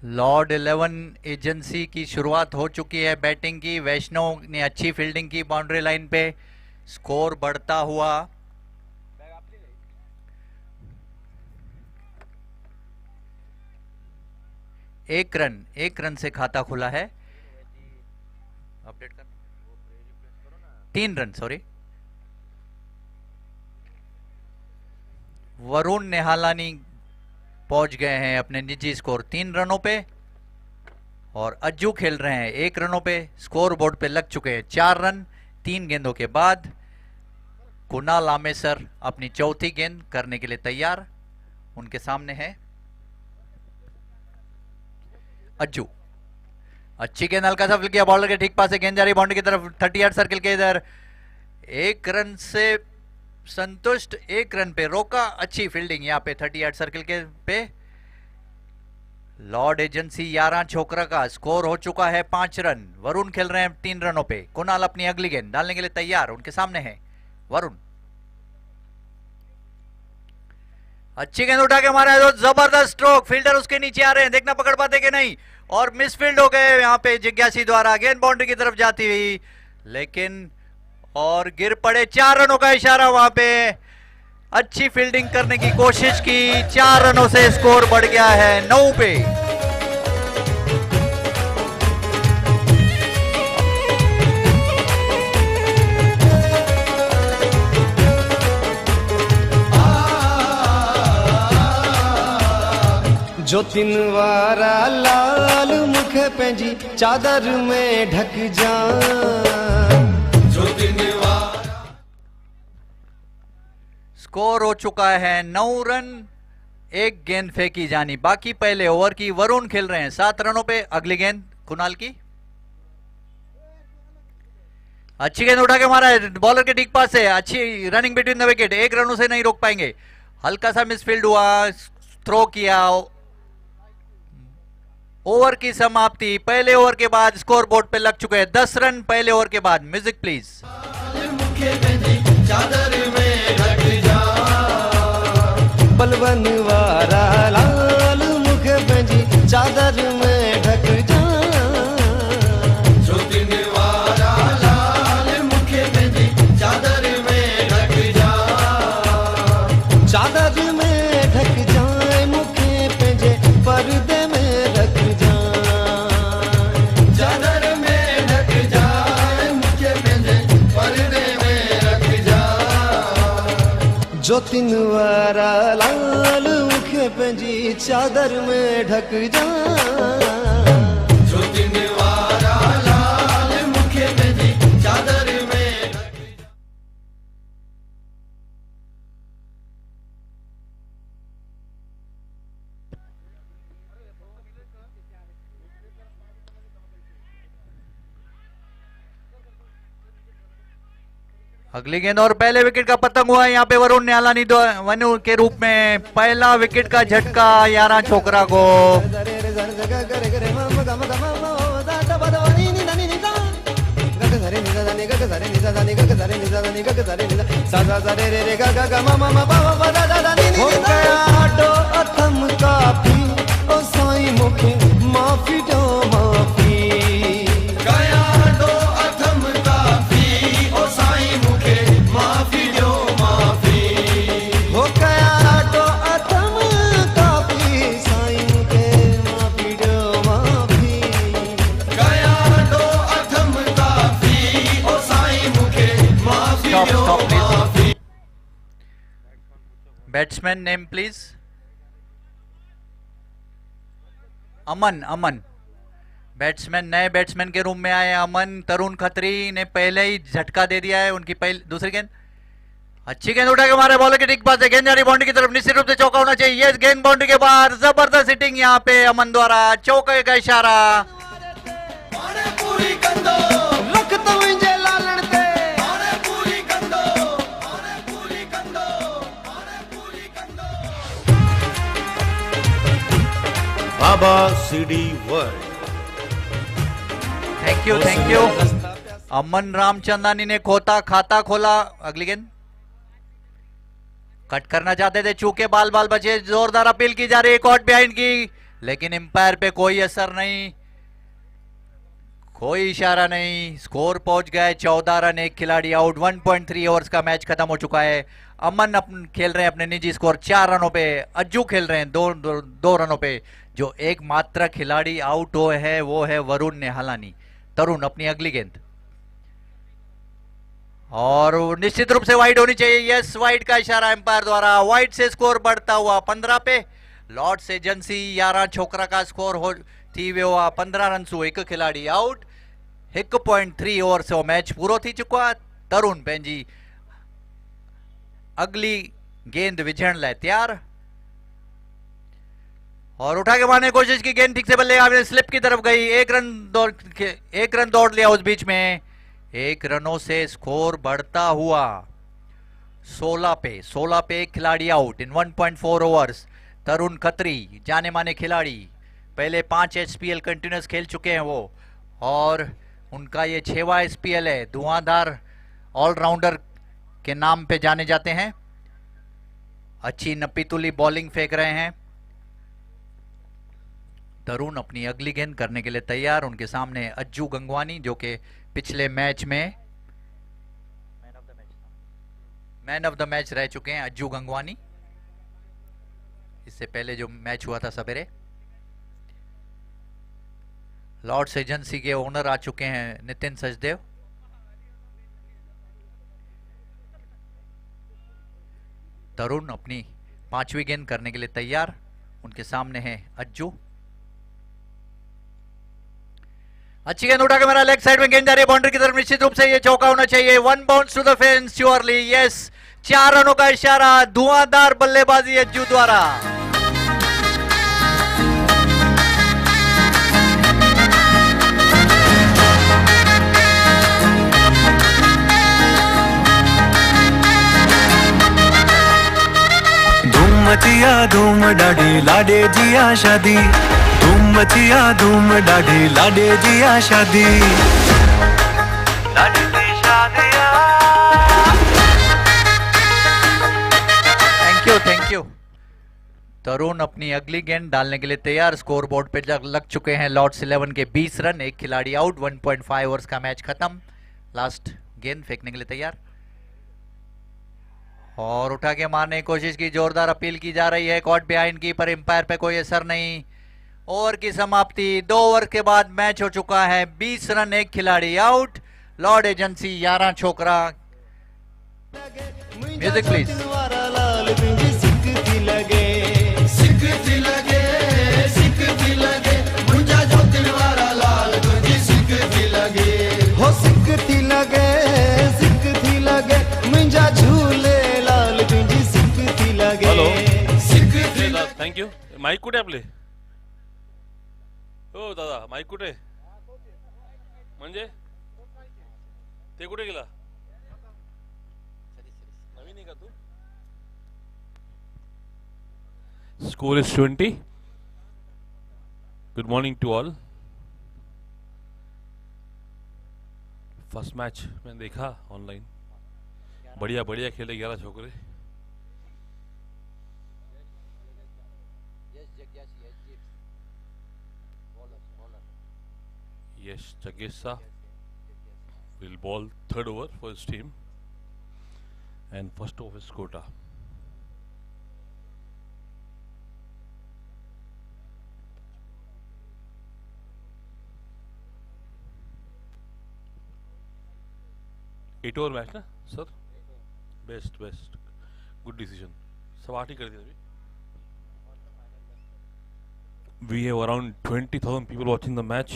Lord 11 agency की शुरुआत हो चुकी है बैटिंग की। वैष्णव ने अच्छी फील्डिंग की बाउंड्री लाइन पे, स्कोर बढ़ता हुआ। एक रन से खाता खुला है। अपडेट कर 3 रन, सॉरी। वरुण नेहालानी पहुंच गए हैं अपने निजी स्कोर 3 रनों पे, और अज्जू खेल रहे हैं 1 रनों पे। स्कोर बोर्ड पे लग चुके हैं 4 रन 3 गेंदों के बाद। कुणाल आमेसर अपनी चौथी गेंद करने के लिए तैयार, उनके सामने है अज्जू। अच्छी गेंद, हल्का सा फिल किया, बॉलर के ठीक पास से गेंद जा रही बाउंड्री की तरफ, 30 यार्ड सर्किल के इधर। 1 रन से संतुष्ट, 1 रन पे रोका। अच्छी फील्डिंग यहाँ पे 30 यार्ड सर्किल के पे। लॉर्ड एजेंसी 11 छोकरा का स्कोर हो चुका है 5 रन। वरुण खेल रहे हैं 3 रनों पे। कुणाल अपनी अगली गेंद डालने के लिए तैयार, उनके सामने है वरुण। अच्छी गेंद उठा के मारा है तो जबरदस्त स्ट्रोक, फील्डर उसके नीचे आ रहे हैं, देखना पकड़ पाते कि नहीं, और मिसफील्ड हो गए यहाँ पे जिज्ञासी द्वारा। गेंद बाउंड्री की तरफ जाती हुई, लेकिन और गिर पड़े। 4 रनों का इशारा वहां पे। अच्छी फील्डिंग करने की कोशिश की, 4 रनों से स्कोर बढ़ गया है 9 पे। जो 3 वारा लाल मुख पंहिंजी चादर में ढक जा, जो 3 वारा। स्कोर हो चुका है 9 रन, 1 गेंद फेंकी जानी बाकी पहले ओवर की। वरुण खेल रहे हैं 7 रनों पे। अगली गेंद कुणाल की। अच्छी गेंद उठा के मारा है बॉलर के ठीक पास से। अच्छी रनिंग बिटवीन द विकेट, 1 रनों से नहीं रोक पाएंगे। हल्का सा मिसफील्ड हुआ, थ्रो किया। ओवर की समाप्ति। पहले ओवर के बाद स्कोर बोर्ड पे लग चुके हैं 10 रन पहले ओवर के बाद। Music please. बलवन वारा लाल मुख पंहिंजी चादर में ढक जा, जो 3 वारा लाल मुख पंहिंजी चादर में ढक जा, चादर में ढक जाए मुखे पंहिंजे पर्दे में रख जा, चादर में ढक जाए मुखे पंहिंजे पर्दे में रख जा, जो 3 वारा लाल मुखे पंहिंजी चादर में ढक जा, जो 3 वारा लाल मुखे पंहिंजी चादर में ढक जा। अगली गेंद और पहले विकेट का पतंग हुआ है यहाँ पे वरुण नेहालानी वनु के रूप में। पहला विकेट का झटका 11 छोकरा को। माफी दो माफी, गया दो अथम काफी, ओ साईं मुखे माफी दो माफी, हो गया दो अथम काफी, साईं मुखे माफी दो माफी, गया दो अथम काफी, ओ साईं मुखे माफी दो माफी। Batsman name please. Aman. Aman batsman, नए बैट्समैन के रूम में आए अमन। तरुण खत्री ने पहले ही झटका दे दिया है उनकी दूसरी गेंद। अच्छी गेंद उठा के मारे बॉलर के ठीक पास से, गेंद जा रही बाउंड्री की तरफ, निश्चित रूप से चौका होना चाहिए। ये गेंद बाउंड्री के बाहर, जबरदस्त हिटिंग यहाँ पे अमन द्वारा, चौके का इशारा। Baba CD world. Thank you, thank you. Aman Ramchandani ने खाता खोला। अगली गेंद कट करना चाहते थे, चूके बाल बचे। जोरदार अपील की जा रही है, कॉट बिहाइंड की लेकिन एम्पायर पे कोई असर नहीं, कोई इशारा नहीं। स्कोर पहुंच गए 14 रन, एक खिलाड़ी आउट। 1.3 ओवर्स का मैच खत्म हो चुका है। अमन खेल रहे हैं अपने निजी स्कोर 4 रनों पे, अज्जू खेल रहे हैं 2 रनों पे। जो एकमात्र खिलाड़ी आउट हुए है वो है वरुण निहालानी। तरुण अपनी अगली गेंद, और निश्चित रूप से वाइड होनी चाहिए। यस, वाइड का इशारा एम्पायर द्वारा। वाइड से स्कोर बढ़ता हुआ 15 पे। लॉर्ड्स एजेंसी 11 छोकरा का स्कोर हो थी वे हुआ 15 रन सु एक खिलाड़ी आउट। 1.3 ओवर से मैच पूरो थी चुका। तरुण पंहिंजी अगली गेंद विझण लाइ तैयार, और उठा के मारने की कोशिश की। गेंद ठीक से बल्ले आपने स्लिप की तरफ गई। एक रन दौड़ लिया उस बीच में। 1 रनों से स्कोर बढ़ता हुआ 16 पे एक खिलाड़ी आउट इन 1.4 ओवर्स। तरुण खत्री जाने माने खिलाड़ी, पहले 5 एचपीएल कंटिन्यूस खेल चुके हैं वो, और उनका ये 6वां एचपीएल है। धुआंधार ऑलराउंडर के नाम पे जाने जाते हैं। अच्छी नपीतुली बॉलिंग फेंक रहे हैं। तरुण अपनी अगली गेंद करने के लिए तैयार। उनके सामने अज्जू गंगवानी, जो कि पिछले मैच में मैन ऑफ द मैच रह चुके हैं। अज्जू गंगवानी, इससे पहले जो मैच हुआ था सवेरे। लॉर्ड्स एजेंसी के ओनर आ चुके हैं नितिन सचदेव। तरुण अपनी 5वीं गेंद करने के लिए तैयार। उनके सामने है अज्जू। अच्छी गेंद उठा के मेरा लेग साइड में गेंद जा रही है बाउंड्री की तरफ। निश्चित रूप से ये चौका होना चाहिए। 1 bounce to the fence surely. Yes, 4 रनों का इशारा। धुआंधार बल्लेबाजी अज्जू द्वारा। धूम मचिया धूम डाढ़ी लाडे जिया शादी। धूम मचिया धूम डाढ़ी लाडे जिया शादी। लाडे जी शादिया। Thank you. तरुण अपनी अगली गेंद डालने के लिए तैयार। स्कोर बोर्ड पे लग चुके हैं लॉर्ड्स 11 के 20 रन, एक खिलाड़ी आउट। 1.5 ओवर्स का मैच खत्म। लास्ट गेंद फेंकने के लिए तैयार, और उठा के मारने की कोशिश की। जोरदार अपील की जा रही है कॉट बिहाइंड की, पर एम्पायर पे कोई असर नहीं। ओवर की समाप्ति। 2 ओवर के बाद मैच हो चुका है। 20 रन, एक खिलाड़ी आउट। लॉर्ड एजेंसी 11 छोकरा। Music please. Thank you. Mike कुठे आपले? हो दादा, माईक कुठे? म्हणजे ते कुठे गेला? नवीन आहे का तू? Score is 20. Good morning to all. First match मैंने देखा ऑनलाइन. बढ़िया बढ़िया खेले 11 छोकरे. Yes, Jagesa will bowl third over for his team, and first over is Kota. Eight over match ना sir? Best. Good decision. सब 8 ही कर दिया अभी. We have around 20,000 people watching the match.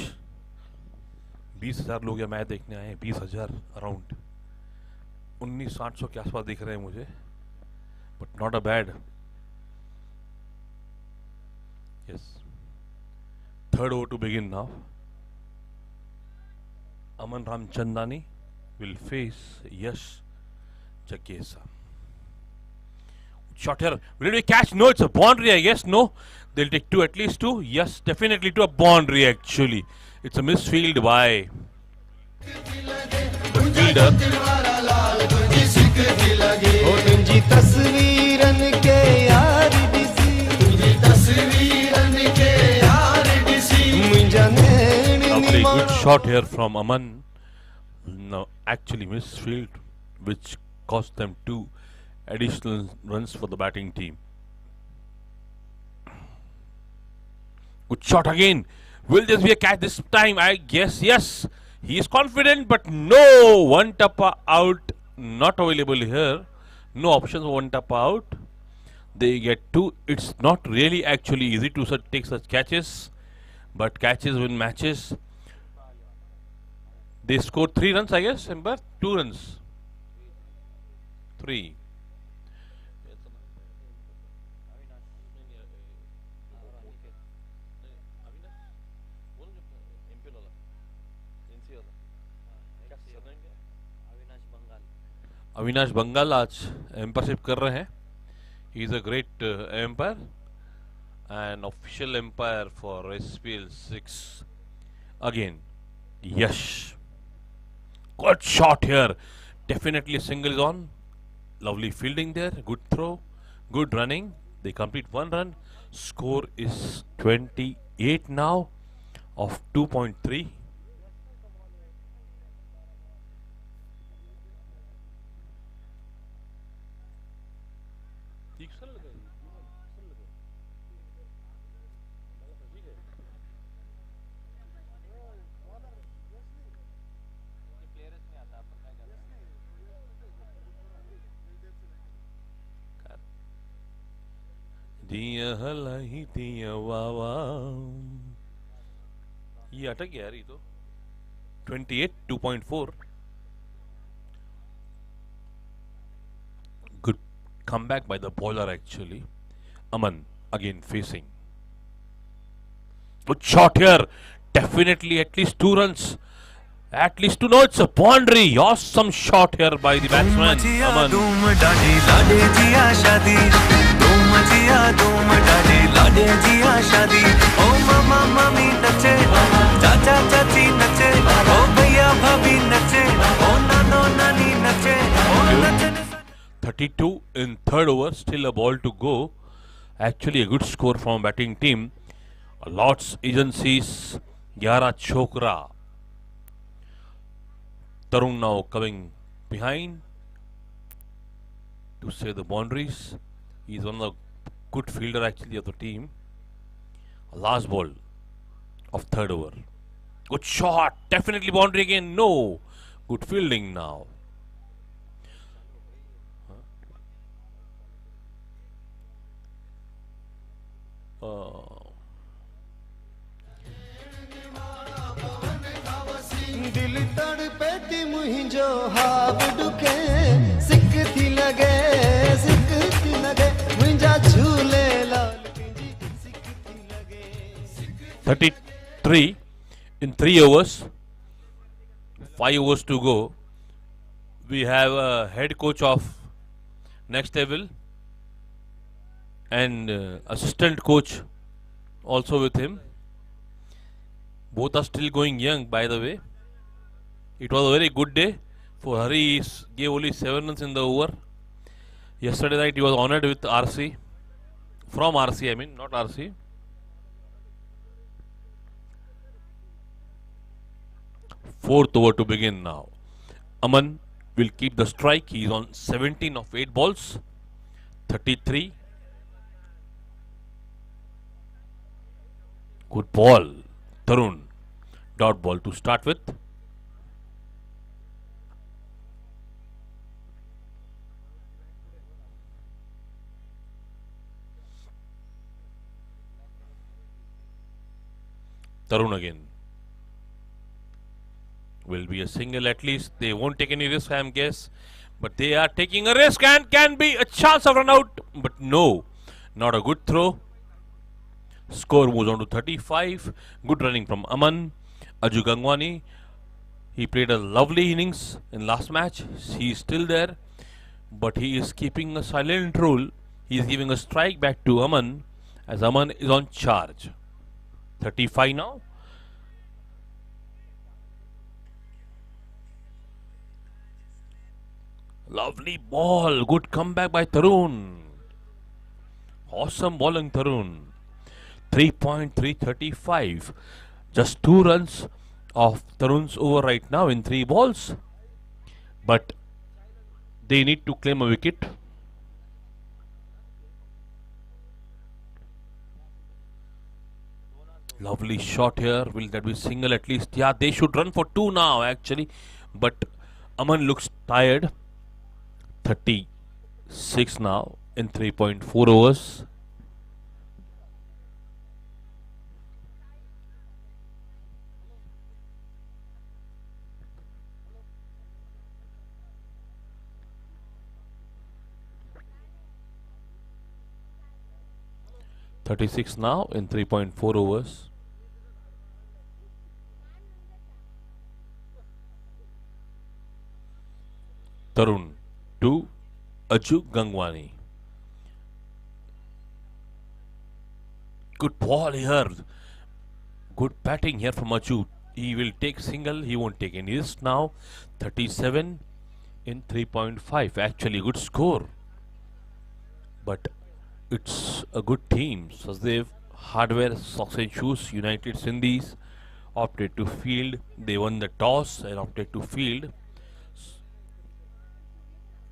20,000 लोग या मैच देखने आए हैं. 20,000 अराउंड. 19,800 के आसपास दिख रहे हैं मुझे, but not a bad. Yes, third over to begin now. Aman Ramchandani will face Yash Jagesa. Shot here. Will it be catch? No, it's a boundary, I guess. No, they'll take two, at least two. Yes, definitely to a boundary actually. It's a misfield by the fielder. तस्वीरन के यार दिसी, तस्वीरन के shot here from Aman. No, actually misfield, which cost them 2 additional runs for the batting team. Good shot again. Will this be a catch this time? I guess yes. He is confident, but no. One tapper out, not available here. No options for one tapper out. They get 2. It's not really actually easy to take such catches, but catches win matches. They scored 3 runs, I guess, Ember? 2 runs. 3. Avinash Bengal आज एम्पायरशिप कर रहे हैं. He is a great umpire and official umpire for SPL 6 again. Yash, good shot here. Definitely a single is on. Lovely fielding there. Good throw. Good running. They complete 1 run. Score is 28 now of 2.3. दिया हलाई दिया वावा. ये अटक गया यार. ये तो 28 2.4. Good comeback by the bowler actually. Aman again facing. Good shot here. Definitely at least 2 runs. At least 2. No, it's a boundary. Awesome shot here by the batsman. Aman. धूम डाली लाडे जिया शादी. धूम जिया धूम डाली लाडे जिया शादी. ओ मामा मामी नचे, चाचा चाची नचे, ओ भैया भाभी नचे, ओ नानो नानी नचे, ओ नचने. 32 in 3rd over. Still a ball to go. Actually a good score from batting team. Lord's agencies 11 chokra. Tarun now coming behind to save the boundaries. He's one of the good fielder actually of the team. Last ball of 3rd over. Good shot. Definitely boundary again. No. Good fielding now. दिल तड़पे ती मुहिंजो हाव डुके सिक थी लगे मुहिंजा झूले लाल पिंजी सिक थी लगे. 33 in 3 overs. 5 overs to go. We have a head coach of next level and assistant coach also with him. Both are still going young, by the way. It was a very good day for Hari. He gave only 7 runs in the over. Yesterday night he was honored with RC. From RC, I mean, not RC. Fourth over to begin now. Aman will keep the strike. He is on 17 of 8 balls. 33. Good ball. Tarun. Dot ball to start with. Tarun again. Will be a single at least. They won't take any risk, I guess. But they are taking a risk and can be a chance of run out. But no, not a good throw. Score moves on to 35. Good running from Aman. Aju Gangwani. He played a lovely innings in last match. He is still there. But he is keeping a silent role. He is giving a strike back to Aman as Aman is on charge. 35 now. Lovely ball. Good comeback by Tarun. Awesome bowling, Tarun. 3.335. Just 2 runs of Tarun's over right now in 3 balls. But they need to claim a wicket. Lovely shot here. Will that be single at least? Yeah, they should run for 2 now actually. But Aman looks tired. 36 now in 3.4 overs. .36 now in 3.4 overs. Tarun to Aju Gangwani. Good ball here. Good batting here from Aju. He will take single. He won't take any risk now. 37 in 3.5. Actually, good score. But it's a good team. Sachdev Hardware, Socks and Shoes, United Sindhis opted to field. They won the toss and opted to field.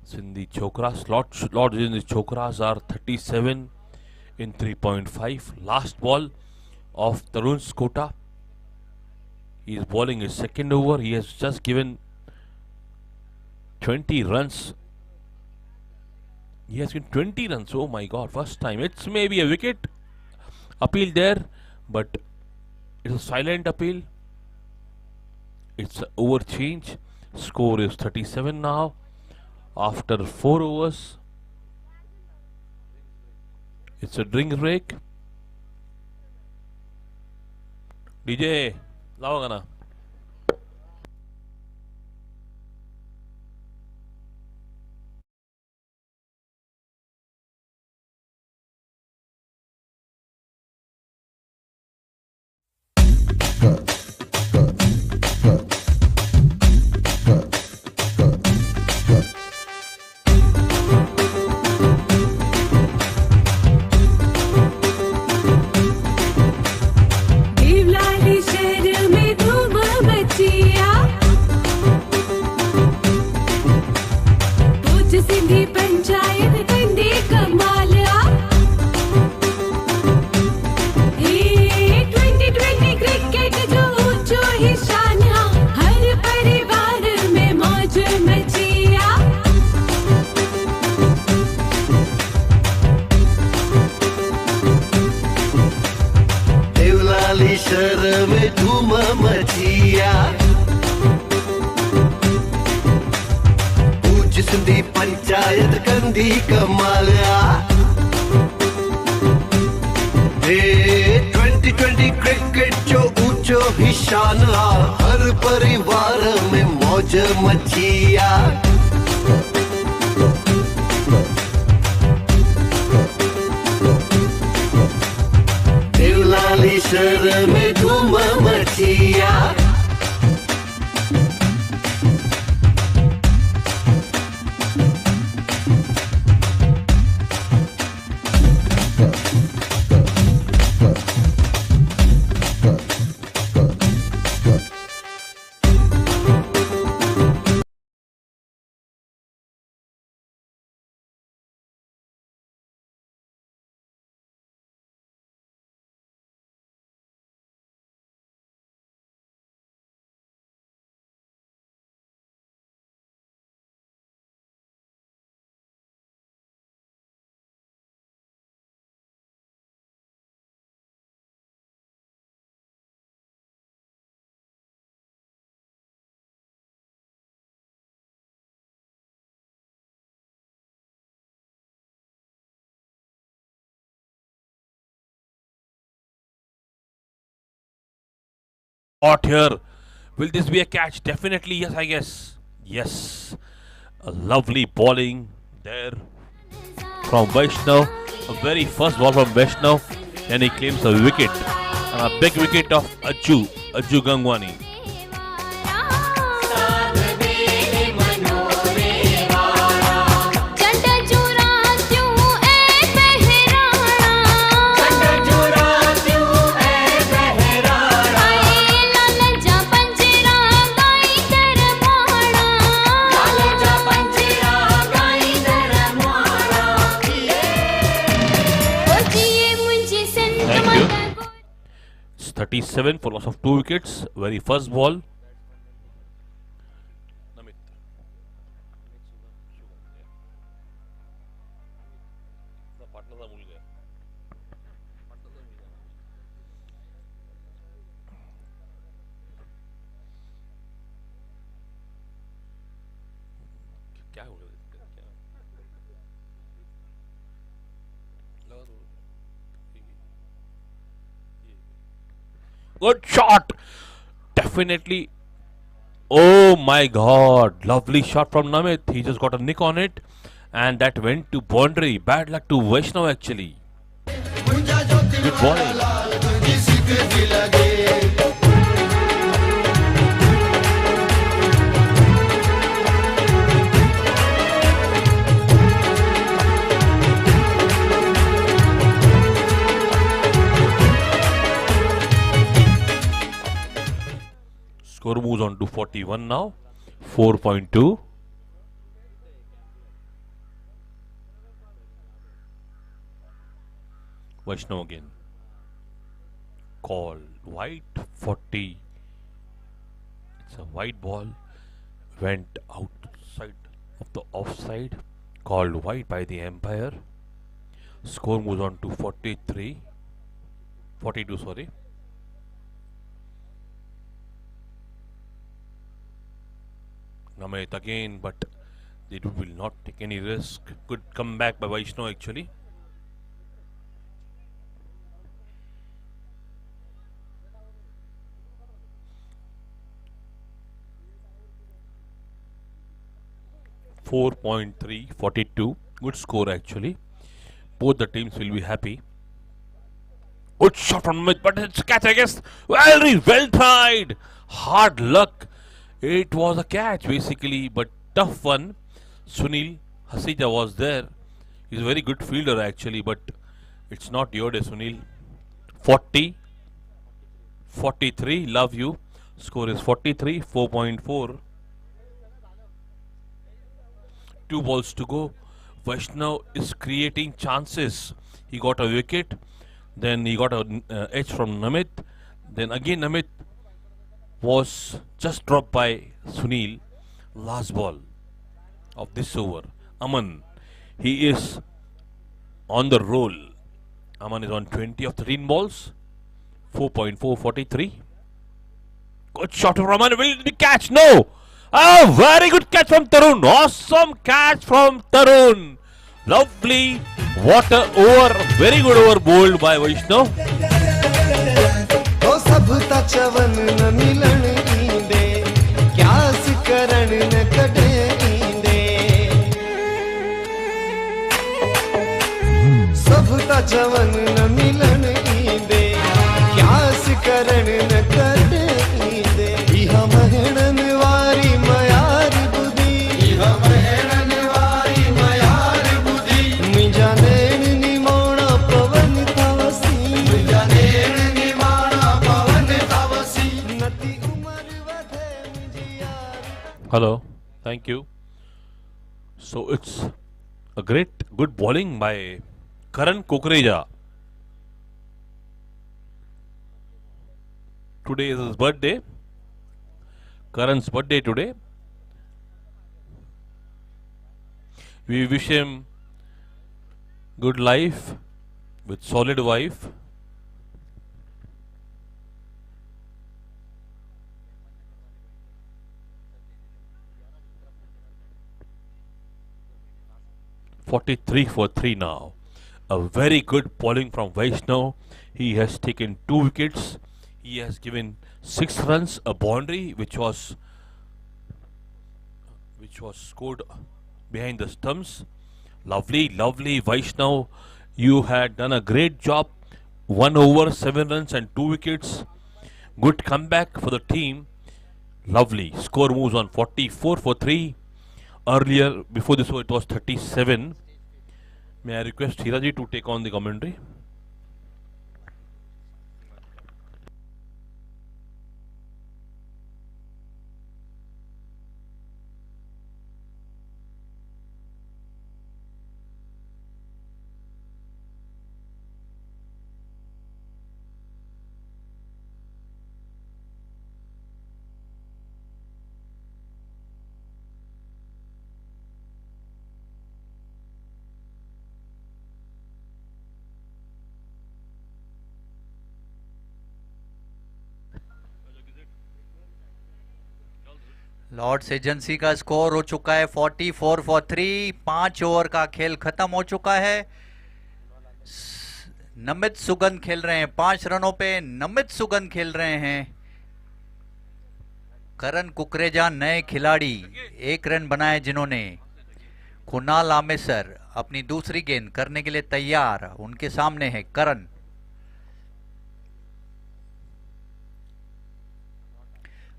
Sindhi Chokras, Lords Sindhi Chokras are 37 in 3.5. Last ball of Tarun's quota. He is bowling his second over. He has just given 20 runs. He has given 20 runs. Oh my god, first time. It's maybe a wicket appeal there, but it's a silent appeal. It's an over change. Score is 37 now after 4 overs. It's a drink break. DJ, lao gana. Deolali शहर में धूम मचिया, पूछ सिंधी पंचायत कंदे Kamalia. 2020 cricket जो ऊंचो ही शान, हर परिवार में मौज मचिया। देवलाली शहर में धूम मचिया, पूज सिंधी पंचायत कंदी कमालिया। 2020 क्रिकेट जो ऊंचो ही शान, हर परिवार में मौज मचिया। देवलाली शहर में धूम मचिया। Caught here. Will this be a catch? Definitely yes, I guess. Yes. A lovely bowling there from Vaishnav. A very first ball from Vaishnav. And he claims a wicket. And a big wicket of Aju Gangwani. Punch 37 for loss of 2 wickets. Very first ball. Namit. क्या हो रहा है? क्या? लगा दो। Good shot. Definitely. Oh my god. Lovely shot from Namit. He just got a nick on it. And that went to boundary. Bad luck to Vaishnav actually. Good bowling. Score moves on to 41 now. 4.2. Vaishnav again. Call. White 40. It's a white ball. Went outside of the offside. Called white by the umpire. Score moves on to 43. 42, sorry. Namit again, but they will not take any risk. Good comeback by Vaishnav actually. .3, 42. Good score actually. Both the teams will be happy. Good shot from Namit, but it's a catch, I guess. Well tried. Hard luck. It was a catch basically, but tough one. Sunil Hasija was there. He's a very good fielder actually, but it's not your day, Sunil. 40, 43, love you. Score is 43, 4.4. 2 balls to go. Vaishnav is creating chances. He got a wicket, then he got an edge from Namit, then again Namit was just dropped by Sunil. Last ball of this over. Aman, he is on the roll. Aman is on 20 of 13 balls. 4.4, 43. Good shot from Aman. Will it be catch? No! A very good catch from Tarun. Awesome catch from Tarun. Lovely. What a over. Very good over bowled by Vaishnav. ओ सबता चवन न मिलन ईंदे क्यास करण न कढे ईंदे सबता चवन न मिलन ईंदे क्यास करण न कढे ईंदे इहा महणन वारी मयार बुधी इहा महणन वारी मयार बुधी मुंहिंजा नैण निमोणा पवन थावसी मुंहिंजा नैण Hello, thank you. So it's a good bowling by Karan Kokreja. Today is his birthday. Karan's birthday today. We wish him good life with solid wife. .43 for 3 now. A very good bowling from Vaishnav. He has taken 2 wickets. He has given 6 runs, a boundary which was scored behind the stumps. Lovely Vaishnav. You had done a great job. 1 over, 7 runs and 2 wickets. Good comeback for the team. Lovely. Score moves on 44 for 3. Earlier, before this it was 37. May I request Hiraji to take on the commentary? Lords Agency का score हो चुका है 44 for 3। 5 over का खेल खत्म हो चुका है। नमित सुगंध खेल रहे हैं 5 रनों पे। नमित सुगंध खेल रहे हैं। करण कुकरेजा नए खिलाड़ी 1 रन बनाए जिन्होंने। कुणाल आमेसर अपनी दूसरी गेंद करने के लिए तैयार। उनके सामने है करण।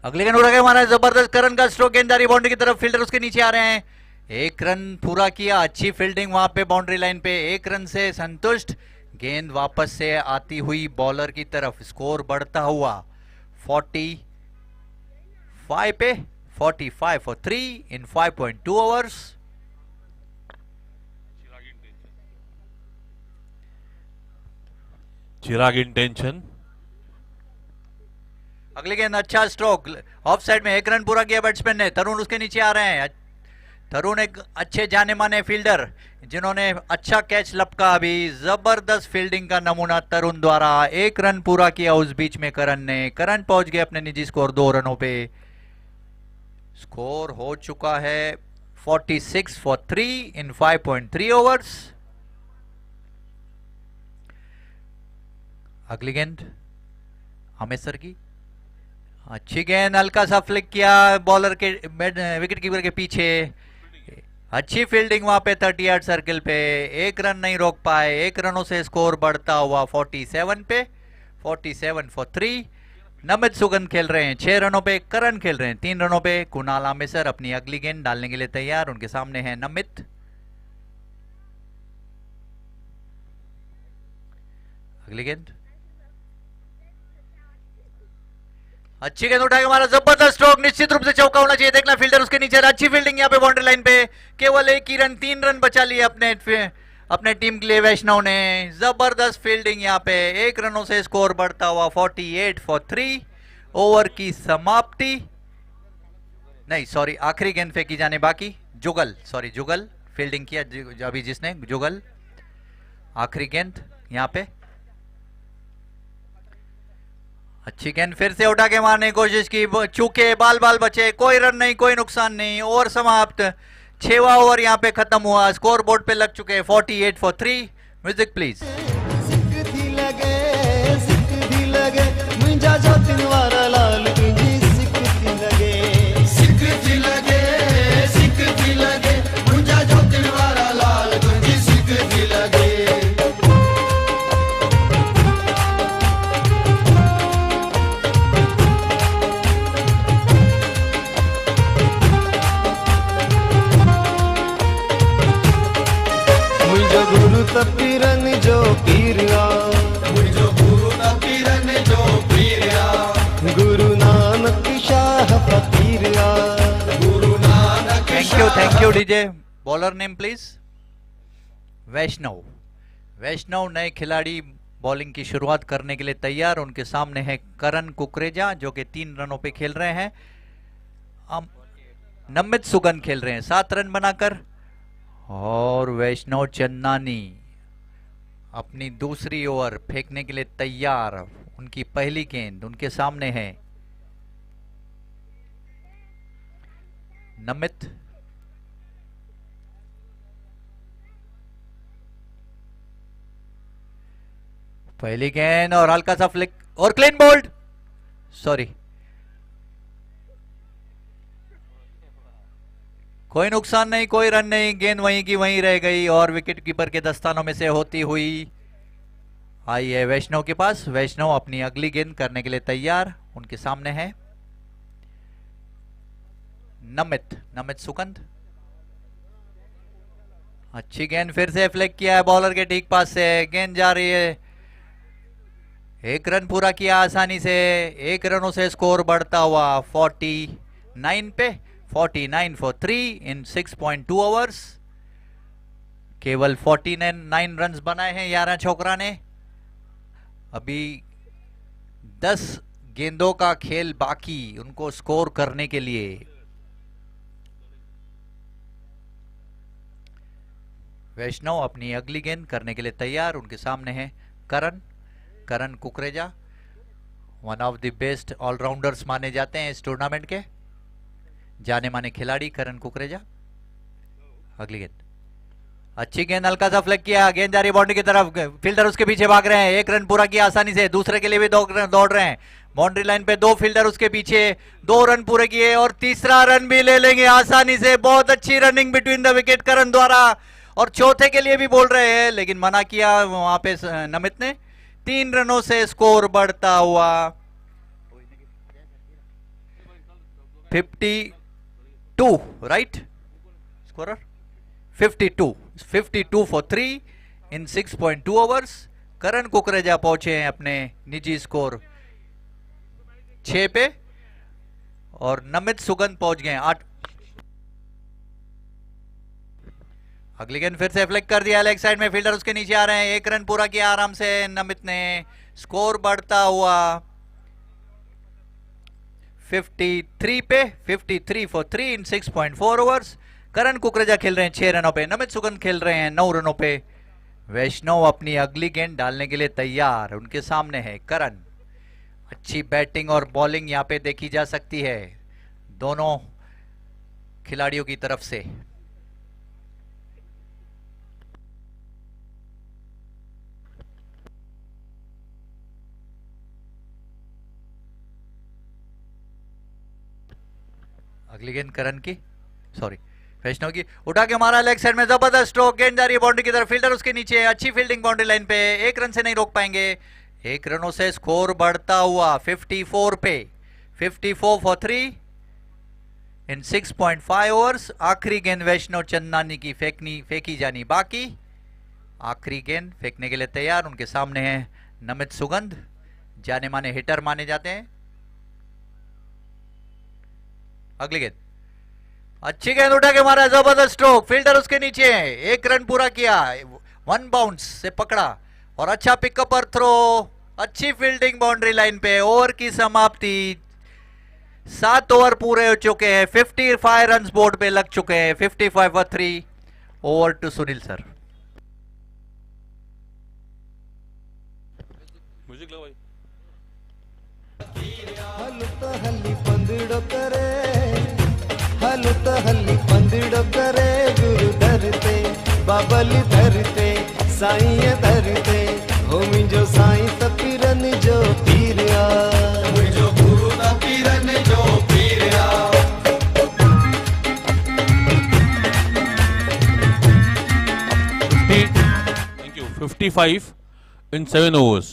अगले गेंद उड़ा के मारा है जबरदस्त। करण का स्ट्रोक, गेंददारी बाउंड्री की तरफ, फील्डर उसके नीचे आ रहे हैं। 1 रन पूरा किया। अच्छी फील्डिंग वहां पे बाउंड्री लाइन पे। 1 रन से संतुष्ट। गेंद वापस से आती हुई बॉलर की तरफ। स्कोर बढ़ता हुआ 45 पे। 45 for 3 in 5.2 overs. Chirag intention. अगली गेंद अच्छा स्ट्रोक, ऑफ साइड में 1 रन पूरा किया बैट्समैन ने। तरुण उसके नीचे आ रहे हैं। तरुण एक अच्छे जाने माने फील्डर जिन्होंने अच्छा कैच लपका। अभी जबरदस्त फील्डिंग का नमूना तरुण द्वारा। 1 रन पूरा किया उस बीच में करण ने। करण पहुंच गए अपने निजी स्कोर 2 रनों पे। स्कोर हो चुका है 46 फॉर 3 इन 5.3 ओवर्स। अगली गेंद आमेसर की। अच्छी गेंद, हल्का सा फ्लिक किया बॉलर के विकेट कीपर के पीछे। अच्छी फील्डिंग वहां पे 30 यार्ड सर्किल पे। 1 रन नहीं रोक पाए। 1 रनों से स्कोर बढ़ता हुआ 47 पे। 47 फॉर 3। नमित सुगंध खेल रहे हैं 6 रनों पे। करण खेल रहे हैं 3 रनों पे। कुणाल आमेसर अपनी अगली गेंद डालने के लिए तैयार। उनके सामने है नमित। अगली गेंद अच्छी गेंद उठा के मारा, जबरदस्त स्ट्रोक, निश्चित रूप से चौका होना चाहिए। देखना फील्डर उसके नीचे। अच्छी फील्डिंग यहाँ पे बाउंड्री लाइन पे। केवल 1 ही रन, 3 रन बचा लिए अपने टीम के लिए वैष्णव ने। जबरदस्त फील्डिंग यहाँ पे। 1 रनों से स्कोर बढ़ता हुआ 48 फॉर 3। ओवर की समाप्ति। नहीं सॉरी, आखिरी गेंद फेंकी जाने बाकी। जुगल, सॉरी जुगल फील्डिंग किया अभी जिसने, जुगल। आखिरी गेंद यहाँ पे। अच्छी गेंद फिर से उठा के मारने की कोशिश की, चूके बाल बचे। कोई रन नहीं, कोई नुकसान नहीं। ओवर समाप्त। 6वां ओवर यहाँ पे खत्म हुआ। स्कोर बोर्ड पे लग चुके 48 फॉर 3। Music please. सिक थी लगे मुंजा जोतिन वारा लाल तुंजी सिक थी लगे। सिक थी लगे मुंजा जोतिन वारा लाल तुंजी सिक थी लगे। गुरु तपीरन जो पीरिया, मुझो गुरु तपीरन जो पीरिया। गुरु नानक शाह फकीरिया, Guru Nanak. Thank you DJ. Bowler name please. Vaishnav. Vaishnav नए खिलाड़ी बॉलिंग की शुरुआत करने के लिए तैयार। उनके सामने है करण कुकरेजा जो कि 3 रनों पे खेल रहे हैं। नमित सुगंध खेल रहे हैं 7 रन बनाकर। और वैष्णव चन्नानी अपनी दूसरी ओवर फेंकने के लिए तैयार। उनकी पहली गेंद उनके सामने है। नमित पहली गेंद और हल्का सा फ्लिक और क्लीन बोल्ड। सॉरी, कोई नुकसान नहीं, कोई रन नहीं। गेंद वहीं की वहीं रह गई और विकेट कीपर के दस्तानों में से होती हुई आई है वैष्णव के पास। वैष्णव अपनी अगली गेंद करने के लिए तैयार। उनके सामने है नमित सुगंध। अच्छी गेंद फिर से फ्लिक किया है बॉलर के ठीक पास से। गेंद जा रही है। 1 रन पूरा किया आसानी से। 1 रनों से स्कोर बढ़ता हुआ 49 पे। 49 फॉर 3 इन 6.2 ओवर्स। केवल 49 रन्स बनाए हैं 11 छोकरा ने। अभी 10 गेंदों का खेल बाकी उनको स्कोर करने के लिए। वैष्णव अपनी अगली गेंद करने के लिए तैयार। उनके सामने है Karan Kukreja, one of the best allrounders माने जाते हैं इस टूर्नामेंट के। जाने माने खिलाड़ी करण कुकरेजा। अगली गेंद, अच्छी गेंद, हल्का सा फ्लिक किया, गेंद जा रही बाउंड्री की तरफ, फील्डर उसके पीछे भाग रहे हैं, एक रन पूरा किया आसानी से, दूसरे के लिए भी दौड़ रहे हैं, बाउंड्री लाइन पे दो फील्डर उसके पीछे, 2 रन पूरे किए और तीसरा रन भी ले लेंगे आसानी से। बहुत अच्छी रनिंग बिटवीन द विकेट करण द्वारा, और चौथे के लिए भी बोल रहे हैं लेकिन मना किया वहां पे नमित ने। 3 रनों से स्कोर बढ़ता हुआ 52, right scorer 52 for 3 in 6.2 overs. Karan Kukreja पहुंचे हैं अपने निजी स्कोर 6 पे और नमित सुगंध पहुंच गए 8। अगली गेंद फिर से फ्लिक कर दिया लेग साइड में, फील्डर उसके नीचे आ रहे हैं, 1 रन पूरा किया आराम से नमित ने। स्कोर बढ़ता हुआ 53 पे, 53 for 3 in 6.4 overs. Karan Kukreja खेल रहे हैं 6 रनों पे, नमित सुगंध खेल रहे हैं 9 रनों पे। वैष्णव अपनी अगली गेंद डालने के लिए तैयार, उनके सामने है करण। अच्छी बैटिंग और बॉलिंग यहां पे देखी जा सकती है दोनों खिलाड़ियों की तरफ से। अगली गेंद करण की, सॉरी वैष्णव की, उठा के मारा लेग साइड में, जबरदस्त स्ट्रोक, गेंद जा रही है बाउंड्री की तरफ, फील्डर उसके नीचे, अच्छी फील्डिंग बाउंड्री लाइन पे, 1 रन से नहीं रोक पाएंगे। 1 रनों से स्कोर बढ़ता हुआ 54 पे, 54 फॉर 3 इन 6.5 ओवर्स। आखिरी गेंद वैष्णव चंदानी की फेंकी जानी बाकी। आखिरी गेंद फेंकने के लिए तैयार, उनके सामने है नमित सुगंध, जाने माने हिटर माने जाते हैं। अगली गेंद, अच्छी गेंद उठा के मारा, जबरदस्त स्ट्रोक, फील्डर उसके नीचे है, 1 रन पूरा किया, 1 बाउंस से पकड़ा और अच्छा पिकअप और थ्रो, अच्छी फील्डिंग बाउंड्री लाइन पे। ओवर की समाप्ति, 7 ओवर पूरे हो चुके हैं, 55 रन बोर्ड पे लग चुके हैं, 55 for 3। Over to Sunil sir. Music लो भाई। हल्ली पंदड़ो करे, हल्ली पंदड़ो करे, गुरु धरते बाबली धरते साईं धरते, हो मुंहिंजो साईं त पीरन जो पीर आ, मुंहिंजो गुरु त पीरन जो पीर आ। Thank you. 55 in 7 overs.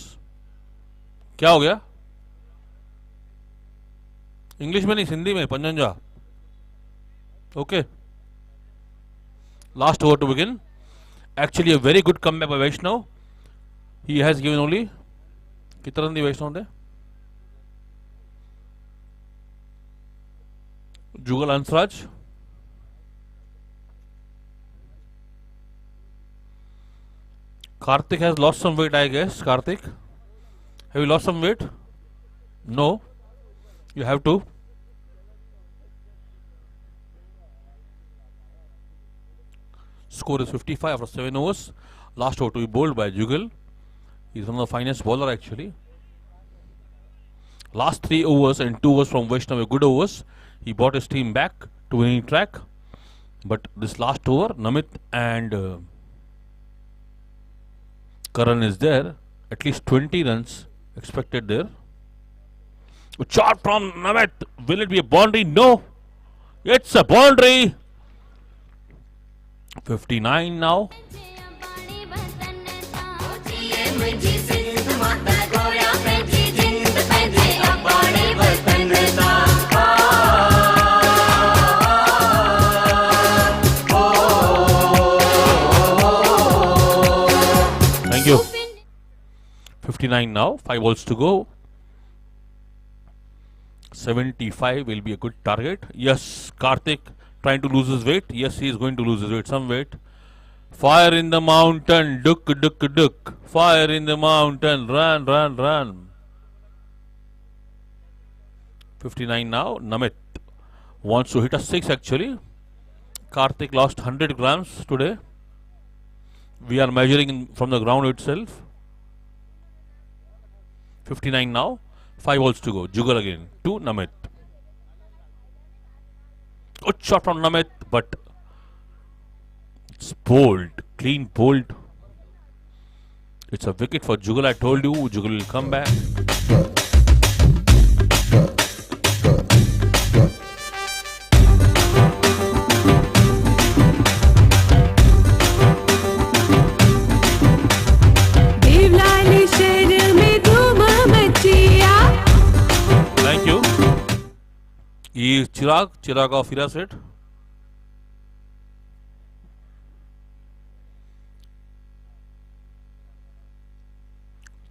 क्या हो गया? इंग्लिश में नहीं, हिंदी में, पंजंजा। Okay, last over to begin. Actually a very good comeback by Vaishnav. He has given only, कितना रन दिए वैष्णव ने? जुगल अंसराज, Karthik has lost some weight, I guess. Karthik, have you lost some weight? No, you have to. Score is 55 after 7 overs. Last over to be bowled by Jugal. He's one of the finest bowler actually. Last 3 overs and 2 overs from Vaishnav were good overs. He brought his team back to winning track. But this last over, Namit and Karan is there. At least 20 runs expected there. A shot from Namit. Will it be a boundary? No. It's a boundary. 59 now. Thank you. 59 now, 5 balls to go. 75 will be a good target. Yes, Karthik trying to lose his weight. Yes, he is going to lose his weight, some weight. Fire in the mountain, duck, duck, duck. Fire in the mountain, run, run, run. 59 now. Namit wants to hit a 6 actually. Karthik lost 100 grams today. We are measuring from the ground itself. 59 now. 5 balls to go. Jugal again to Namit. Good shot from Namit, but it's bold, clean bold. It's a wicket for Jugal. I told you, Jugal will come back. Deolali शहर में धूम मचिया Thank you. He is Chirag of Hira set.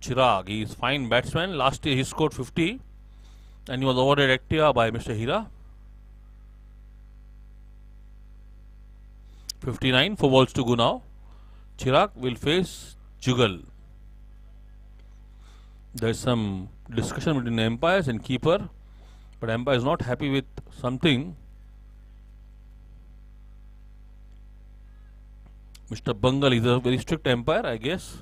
Chirag, he is fine batsman. Last year he scored 50 and he was awarded Actia by Mr. Hira. 59, 4 balls to go now. Chirag will face Jugal. There is some discussion between the umpires and keeper, but umpire is not happy with something. Mr. Bangal is a very strict umpire, I guess,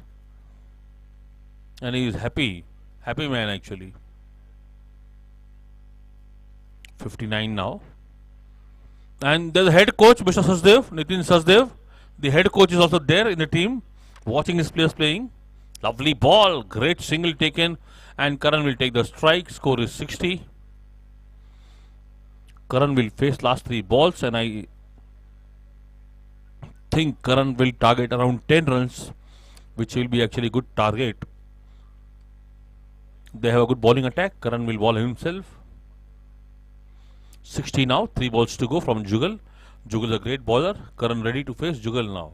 and he is happy man actually. 59 now, and there's the head coach, Mr. Sachdev, Nitin Sachdev. The head coach is also there in the team, watching his players playing. Lovely ball, great single taken, and Karan will take the strike. Score is 60. Karan will face last 3 balls, and I think Karan will target around 10 runs, which will be actually good target. They have a good bowling attack. Karan will bowl himself. 60 now, 3 balls to go from Jugal. Jugal is a great bowler. Karan ready to face Jugal now.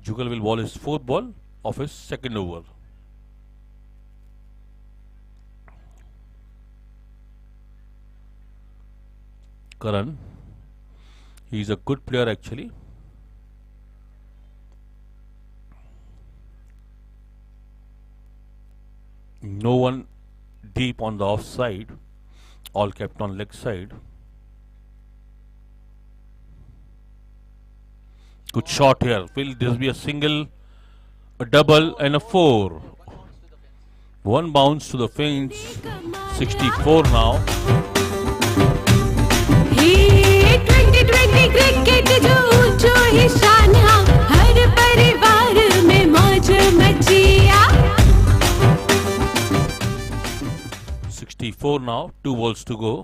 Jugal will bowl his 4th ball of his 2nd over. Karan, he is a good player actually. No one deep on the offside, all kept on leg side. Good shot here. Will this be a single, a double, and a 4? One bounce to the fence. 64 now. हे 2020 cricket जो ऊंचो ही शान हाँ हर परिवार में मौज मचिया 64 now. 2 balls to go.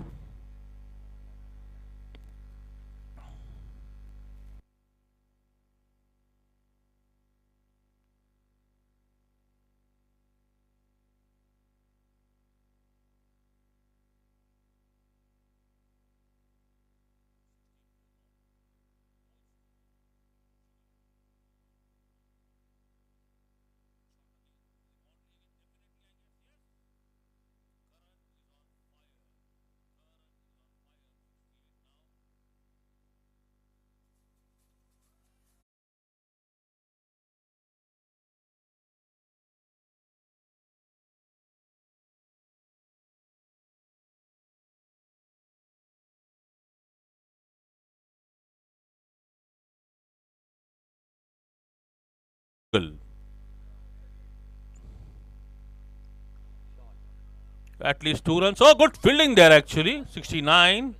At least 2 runs. Oh, good fielding there actually. 69.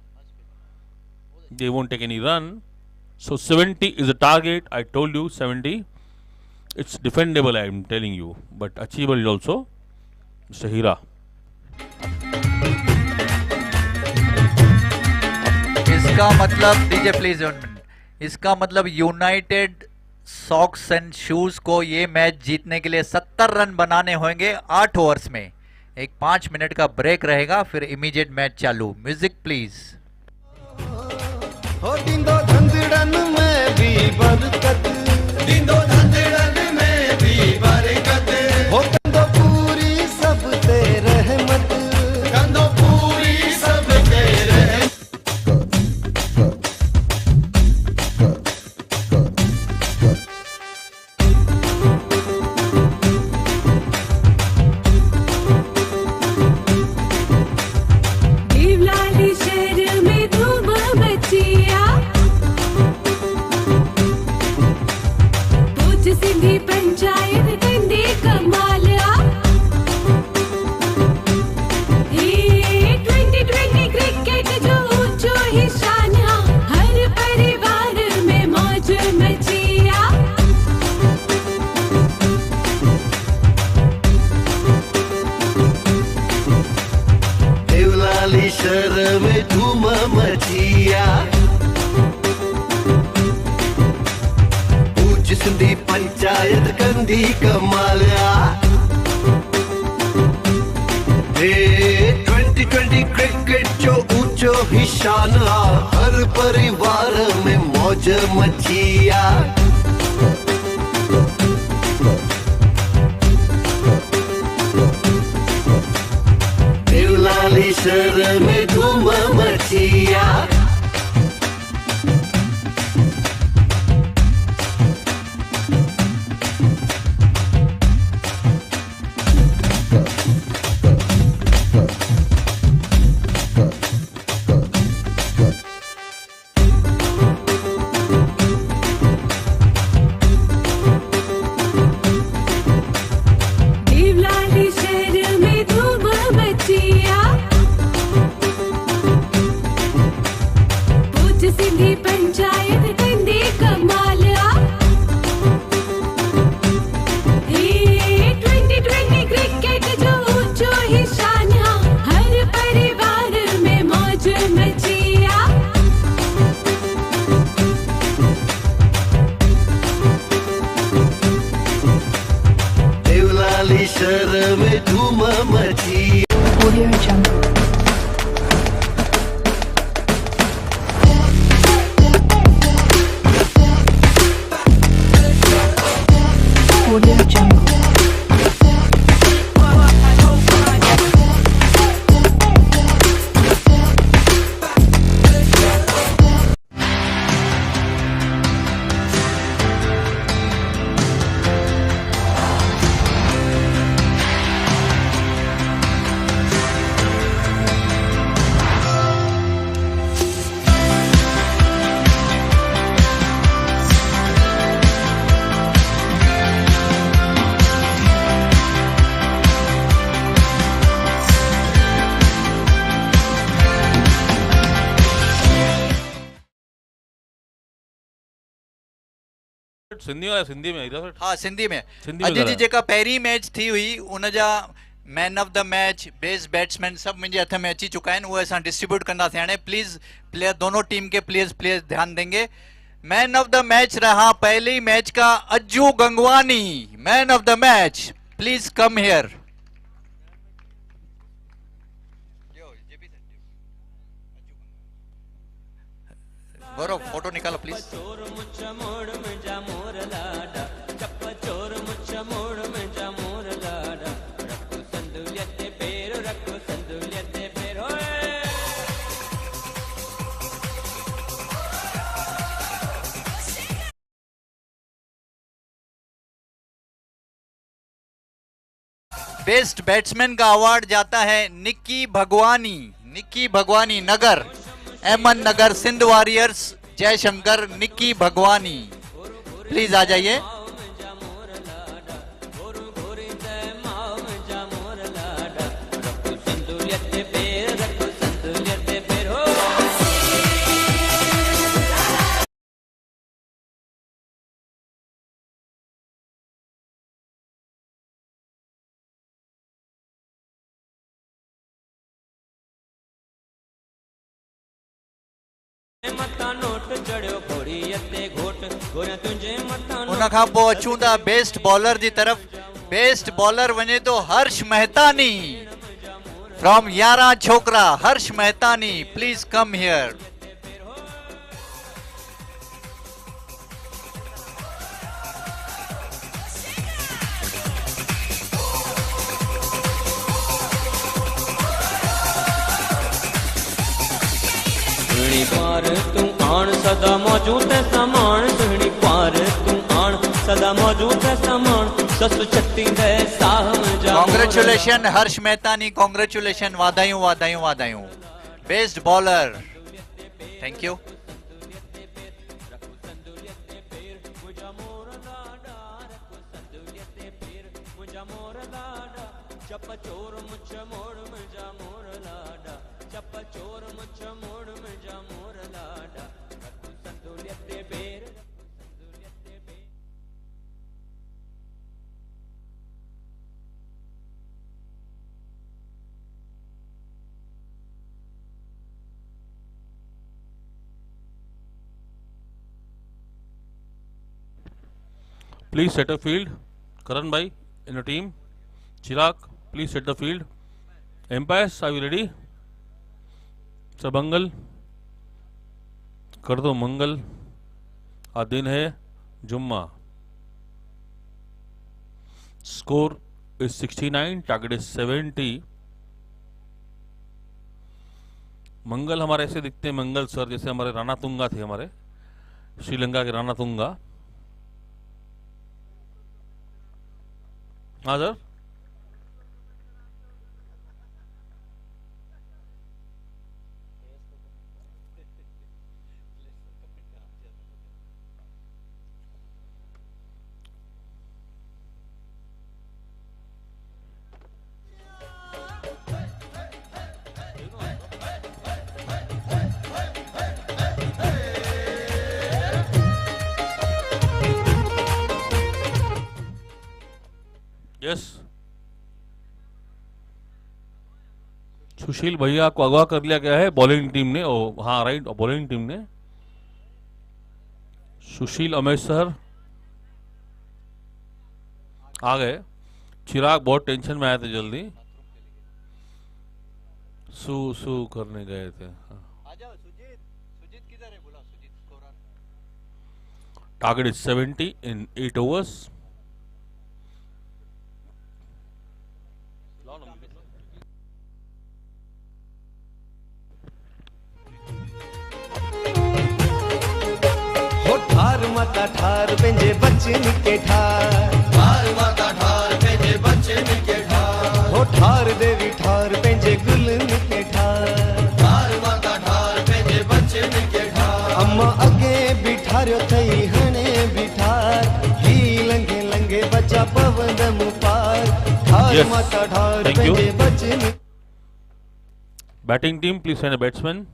They won't take any run. So 70 is the target. I told you 70. It's defendable, I am telling you, but achievable also. Mr. Hira. इसका मतलब DJ please, इसका मतलब United socks and shoes को ये match जीतने के लिए 70 run बनाने होंगे 8 ओवर्स में. एक 5 मिनट का ब्रेक रहेगा, फिर इमीडिएट मैच चालू. Music please. हो दिंदो धंधड़न में भी बरकत, दिंदो धंधड़न में भी बरकत, हो कंदो पूरी सब ते रहमत, कंदो पूरी सब ते रहमत. देवलाली शहर में धूम मचिया कंदी कमालिया 2020 क्रिकेट जो ऊंचो ही शान आ हर परिवार में मौज मचिया देवलाली शहर में धूम मचिया देवलाली शहर में धूम मचिया पूछ सिंधी पंचायत कंदी कमालिया 2020 क्रिकेट जो ऊंचो ही शान हर परिवार में मौज मचिया देवलाली शहर में धूम मचिया Audio Jungle. Audio Jungle. Sindhi में सिंधी में हीरा सेठ हाँ सिंधी में सिंधी में अॼु जी ॻाल्हायो। जेका पहिरीं मैच थी हुई उन जा man of the match best batsman सब मुझे हथ में अची चुका है वो असां डिस्ट्रीब्यूट कंदासीं हाणे प्लीज प्लेयर दोनों टीम के प्लेयर्स ध्यान देंगे मैन ऑफ द मैच रहा पहली मैच का Ajju Gangwani man of the match please come here Gaurav photo निकालो प्लीज बेस्ट बैट्समैन का अवार्ड जाता है निक्की भगवानी नगर अहमद नगर Sindh warriors Jaishankar Nikki Bhagwani please आ जाइए उन खां पोइ अचूं था बेस्ट बॉलर जी तरफ़ बेस्ट बॉलर वञे तो हर्ष मेहतानी फ्रॉम यारा छोकरा हर्ष मेहतानी प्लीज कम हियर सुहणी पार तू आण सदा मौजूद है समान सुहणी पार तू आण सदा मौजूद है समान ससु छत्ती दे साहम जा कॉन्ग्रेचुलेशन हर्ष मेहतानी कॉन्ग्रेचुलेशन वाधायूं best bowler thank you Please set a field. Karan bhai in a team. Chirag, please set the field. Umpires, are you ready? Sabangal, कर दो मंगल. आज दिन है जुम्मा. Score is 69. Target is 70. मंगल हमारे ऐसे दिखते हैं, मंगल सर जैसे हमारे राणा तुंगा थे, हमारे श्रीलंका के राणा तुंगा. हाँ सर. यस, सुशील भैया को अगवा कर लिया गया है बॉलिंग टीम ने. ओ हाँ राइट, बॉलिंग टीम ने. सुशील अमेश सर आ गए. चिराग बहुत टेंशन में आए थे, जल्दी सू करने गए थे. Target is 70 in 8 overs. हो ठार माता ठार पेंजे बच्चन के ठार, ठार माता ठार पेंजे बच्चन के ठार. हो ठार देवी ठार पेंजे गुलन के ठार, ठार माता ठार पेंजे बच्चन के ठार. अम्मा अगे बिठार्यो थई हने बिठार, ही लंगे लंगे बच्चा पवन मुपार. ठार Yes. माता ठार Thank you. पेंजे Bachchan. Batting team, please send a batsman.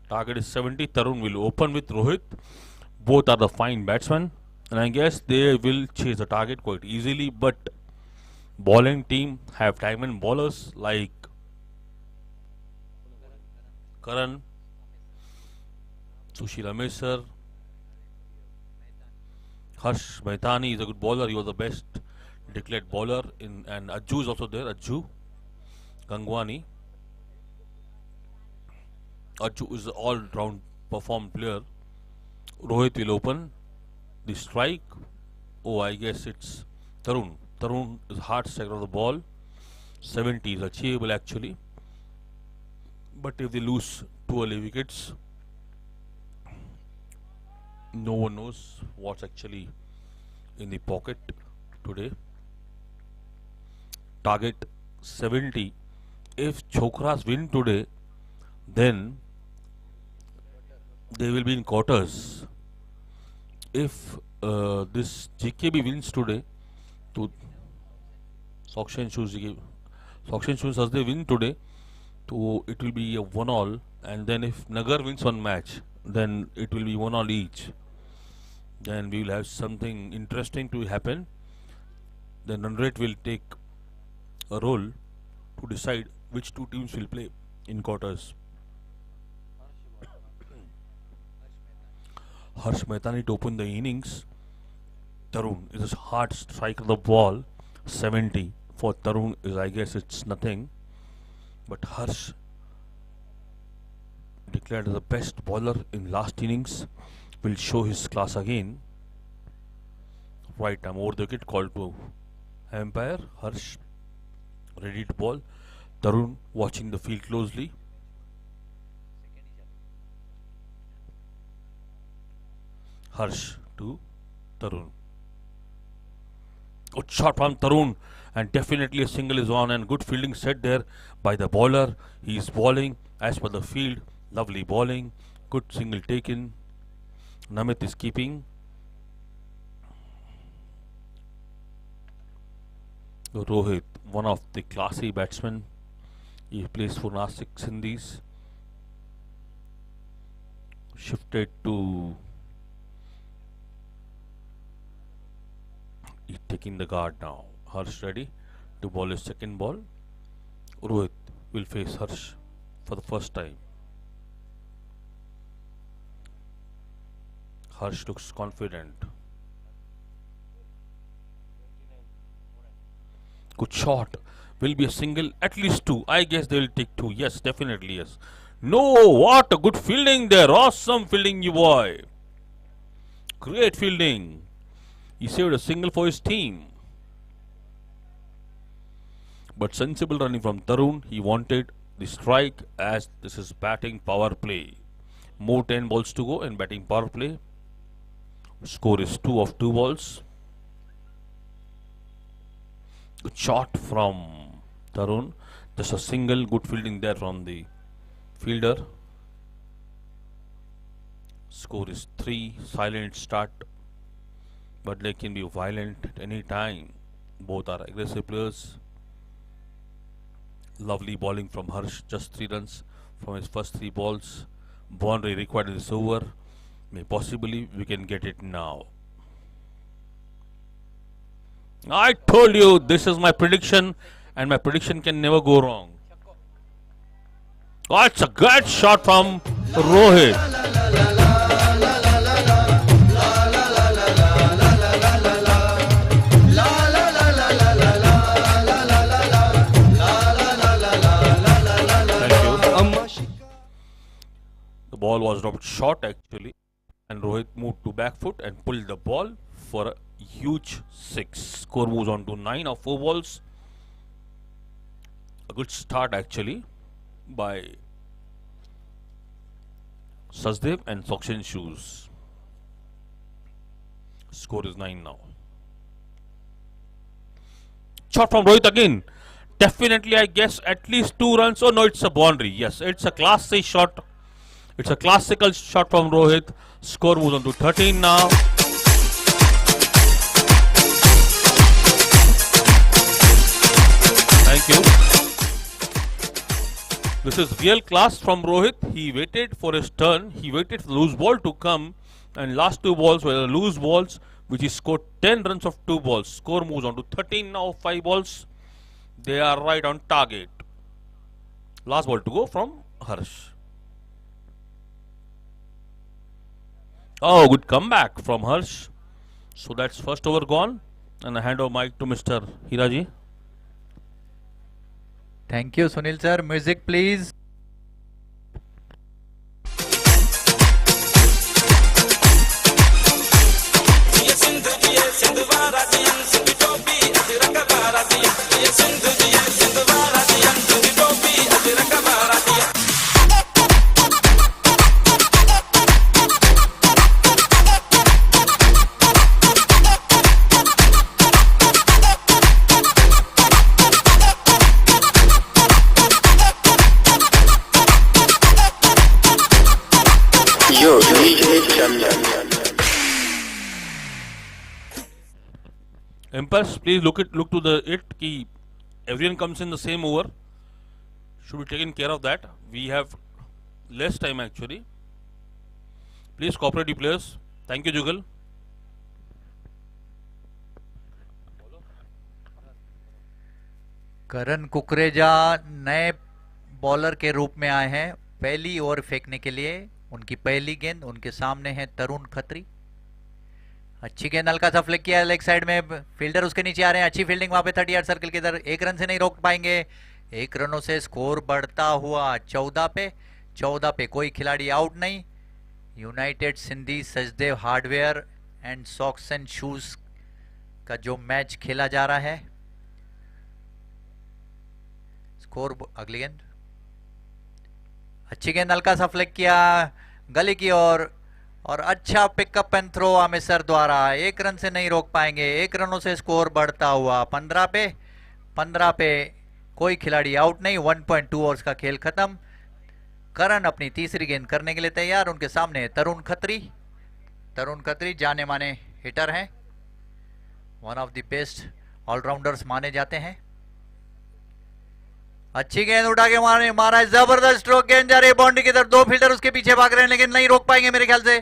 Target is 70. Tarun will open with Rohit. Both are the fine batsmen, and I guess they will chase the target quite easily. But bowling team have diamond bowlers like Karan, Sushil Amesar, Harsh Mehtani is a good bowler. He was the best declared bowler in, and Ajju is also there. Ajju Gangwani. Ajju is an all-round performed player. Rohit will open the strike. Oh, I guess it's Tarun. Tarun is hard striker of the ball. 70 is achievable actually. But if they lose 2 early wickets, no one knows what's actually in the pocket today. Target 70. If Chokras win today, then they will be in quarters. If this GKB wins today, to Sokshen Shoes as they win today, so it will be a 1-all, and then if Nagar wins one match, then it will be 1-all each. Then we will have something interesting to happen. Then run rate will take a role to decide which two teams will play in quarters. Harsh Mehtani to open the innings. Tarun is a hard strike of the ball. 70 for Tarun is, I guess, it's nothing. But Harsh declared as the best bowler in last innings, will show his class again. Right, I'm over the wicket, called to umpire. Harsh ready to bowl. Tarun watching the field closely. Harsh to Tarun. Good shot from Tarun, and definitely a single is on, and good fielding set there by the bowler. He is bowling as per the field. Lovely bowling. Good single taken. Namit is keeping. Rohit, one of the classy batsmen. He plays for Nasik Sindhis. Shifted to... He's taking the guard now. Harsh ready to bowl his second ball. Rohit will face Harsh for the first time. Harsh looks confident. Good shot. Will be a single, at least two. I guess they will take two. Yes, definitely yes. No, what a good fielding there. Awesome fielding, you boy. Great fielding. He saved a single for his team. But sensible running from Tarun. He wanted the strike as this is batting power play. More 10 balls to go in batting power play. Score is 2 of 2 balls. Good shot from Tarun. Just a single, good fielding there from the fielder. Score is 3. Silent start. But they can be violent at any time. Both are aggressive players. Lovely bowling from Harsh. Just 3 runs from his first 3 balls. Boundary required in this over. May possibly we can get it now. I told you this is my prediction, and my prediction can never go wrong. Oh, it's a great shot from Rohit. Thank you. The ball was dropped short actually, and Rohit moved to back foot and pulled the ball for a huge 6. Score moves on to 9 of 4 balls. A good start actually by Sachdev and Sokshen Shoes. Score is 9 now. Shot from Rohit again. Definitely, I guess at least 2 runs. Oh no, it's a boundary. Yes, it's a class A shot. It's a classical shot from Rohit. Score moves on to 13 now. Thank you. This is real class from Rohit. He waited for his turn. He waited for the loose ball to come. And last 2 balls were the loose balls, which he scored 10 runs of 2 balls. Score moves on to 13 now, 5 balls. They are right on target. Last ball to go from Harsh. Oh, good comeback from Harsh. So that's first over gone. And I hand over mic to Mr. Hiraji. Thank you, Sunil sir. Music, please. Empress, please look to the key. Everyone comes in the same over. Should be taken care of that. We have less time actually. Please cooperate, you players. Thank you, Jugal. करण कुकरेजा नए bowler के रूप में आए हैं पहली over फेंकने के लिए। उनकी पहली गेंद, उनके सामने है तरुण खत्री। अच्छी गेंद, हल्का सा फ्लिक किया लेग साइड में, फील्डर उसके नीचे आ रहे हैं। अच्छी फील्डिंग वहां पे 30 यार्ड सर्कल के इधर। 1 रन से नहीं रोक पाएंगे। 1 रनों से स्कोर बढ़ता हुआ 14 पे। 14 पे कोई खिलाड़ी आउट नहीं। United Sindhi Sachdev hardware and socks and shoes का जो मैच खेला जा रहा है। स्कोर, अगली गेंद, अच्छी गेंद, हल्का सा फ्लिक किया गली की ओर और अच्छा पिकअप एंड थ्रो आमिसर द्वारा। 1 रन से नहीं रोक पाएंगे। 1 रनों से स्कोर बढ़ता हुआ 15 पे। 15 पे कोई खिलाड़ी आउट नहीं। 1.2 ओवर्स का खेल खत्म। करण अपनी तीसरी गेंद करने के लिए तैयार। उनके सामने है तरुण खत्री। तरुण खत्री जाने माने हिटर हैं, one of the best allrounders माने जाते हैं। अच्छी गेंद उठा के मारा है, जबरदस्त स्ट्रोक। गेंद जा रही है बाउंड्री की तरफ। 2 फील्डर उसके पीछे भाग रहे हैं लेकिन नहीं रोक पाएंगे मेरे ख्याल से।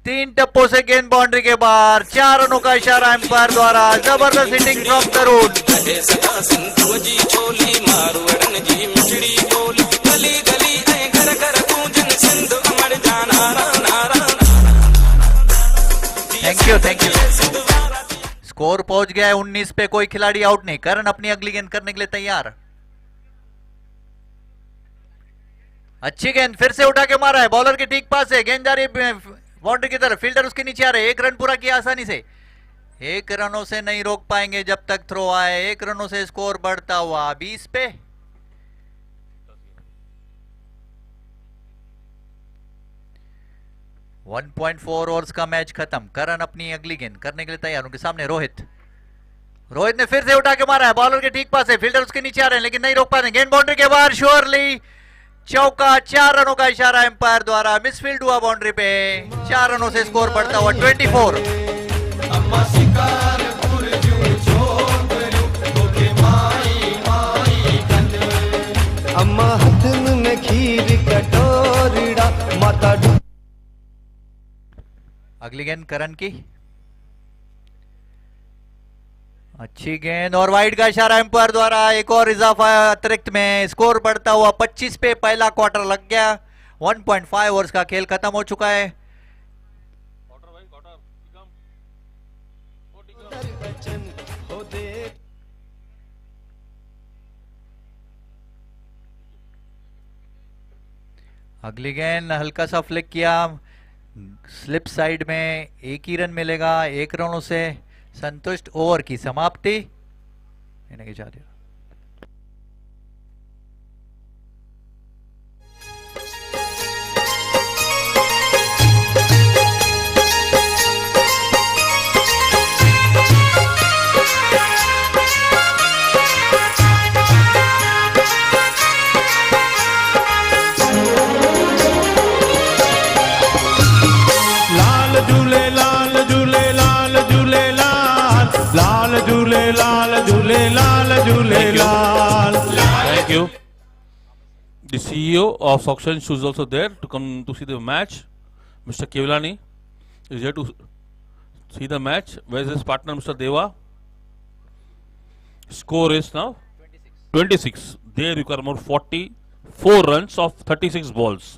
3 टप्पों से गेंद बाउंड्री के बाहर, 4 रनों का इशारा एम्पायर द्वारा। जबरदस्त hitting from Tarun. Thank you, thank you. Score पहुंच गया है 19 पे, कोई खिलाड़ी आउट नहीं। करण अपनी अगली गेंद करने के लिए तैयार। अच्छी गेंद फिर से उठा के मारा है, बॉलर के ठीक पास है, गेंद जा रही है बाउंड्री की तरफ, फील्डर उसके नीचे आ रहे। 1 रन पूरा किया आसानी से। 1 रनों से नहीं रोक पाएंगे जब तक थ्रो आए। 1 रनों से स्कोर बढ़ता हुआ 20 पे। वन 1.4 ओवर्स का मैच खत्म। करण अपनी अगली गेंद करने के लिए तैयार। उनके सामने रोहित ने फिर से उठा के मारा है, बॉलर के ठीक पास है, फील्डर उसके नीचे आ रहे हैं लेकिन नहीं रोक पा रहे। गेंद बाउंड्री के बाहर, श्योरली चौका। 4 रनों का इशारा एम्पायर द्वारा। मिसफील्ड हुआ बाउंड्री पे। 4 रनों से स्कोर बढ़ता हुआ 24। अम्मा हथन में खीर कटोरीड़ा माता अगली गेंद करण की। अच्छी गेंद और वाइड का इशारा एम्पायर द्वारा। एक और इजाफा अतिरिक्त में। स्कोर बढ़ता हुआ 25 पे। पहला क्वार्टर लग गया। 1.5 ओवर्स का खेल खत्म हो चुका है। अगली गेंद हल्का सा फ्लिक किया, स्लिप साइड में। 1 ही रन मिलेगा। 1 रनों से संतुष्ट। ओवर की समाप्ति। इन्हें जा रही। लाल झूले लाल झूले लाल झूले लाल लाल झूले लाल झूले लाल झूले लाल. Thank you. The CEO of Suction Shoes is also there to come to see the match. Mr. Kevlani is here to see the match. Where is his partner, Mr. Deva? Score is now 26. They require more 44 runs of 36 balls.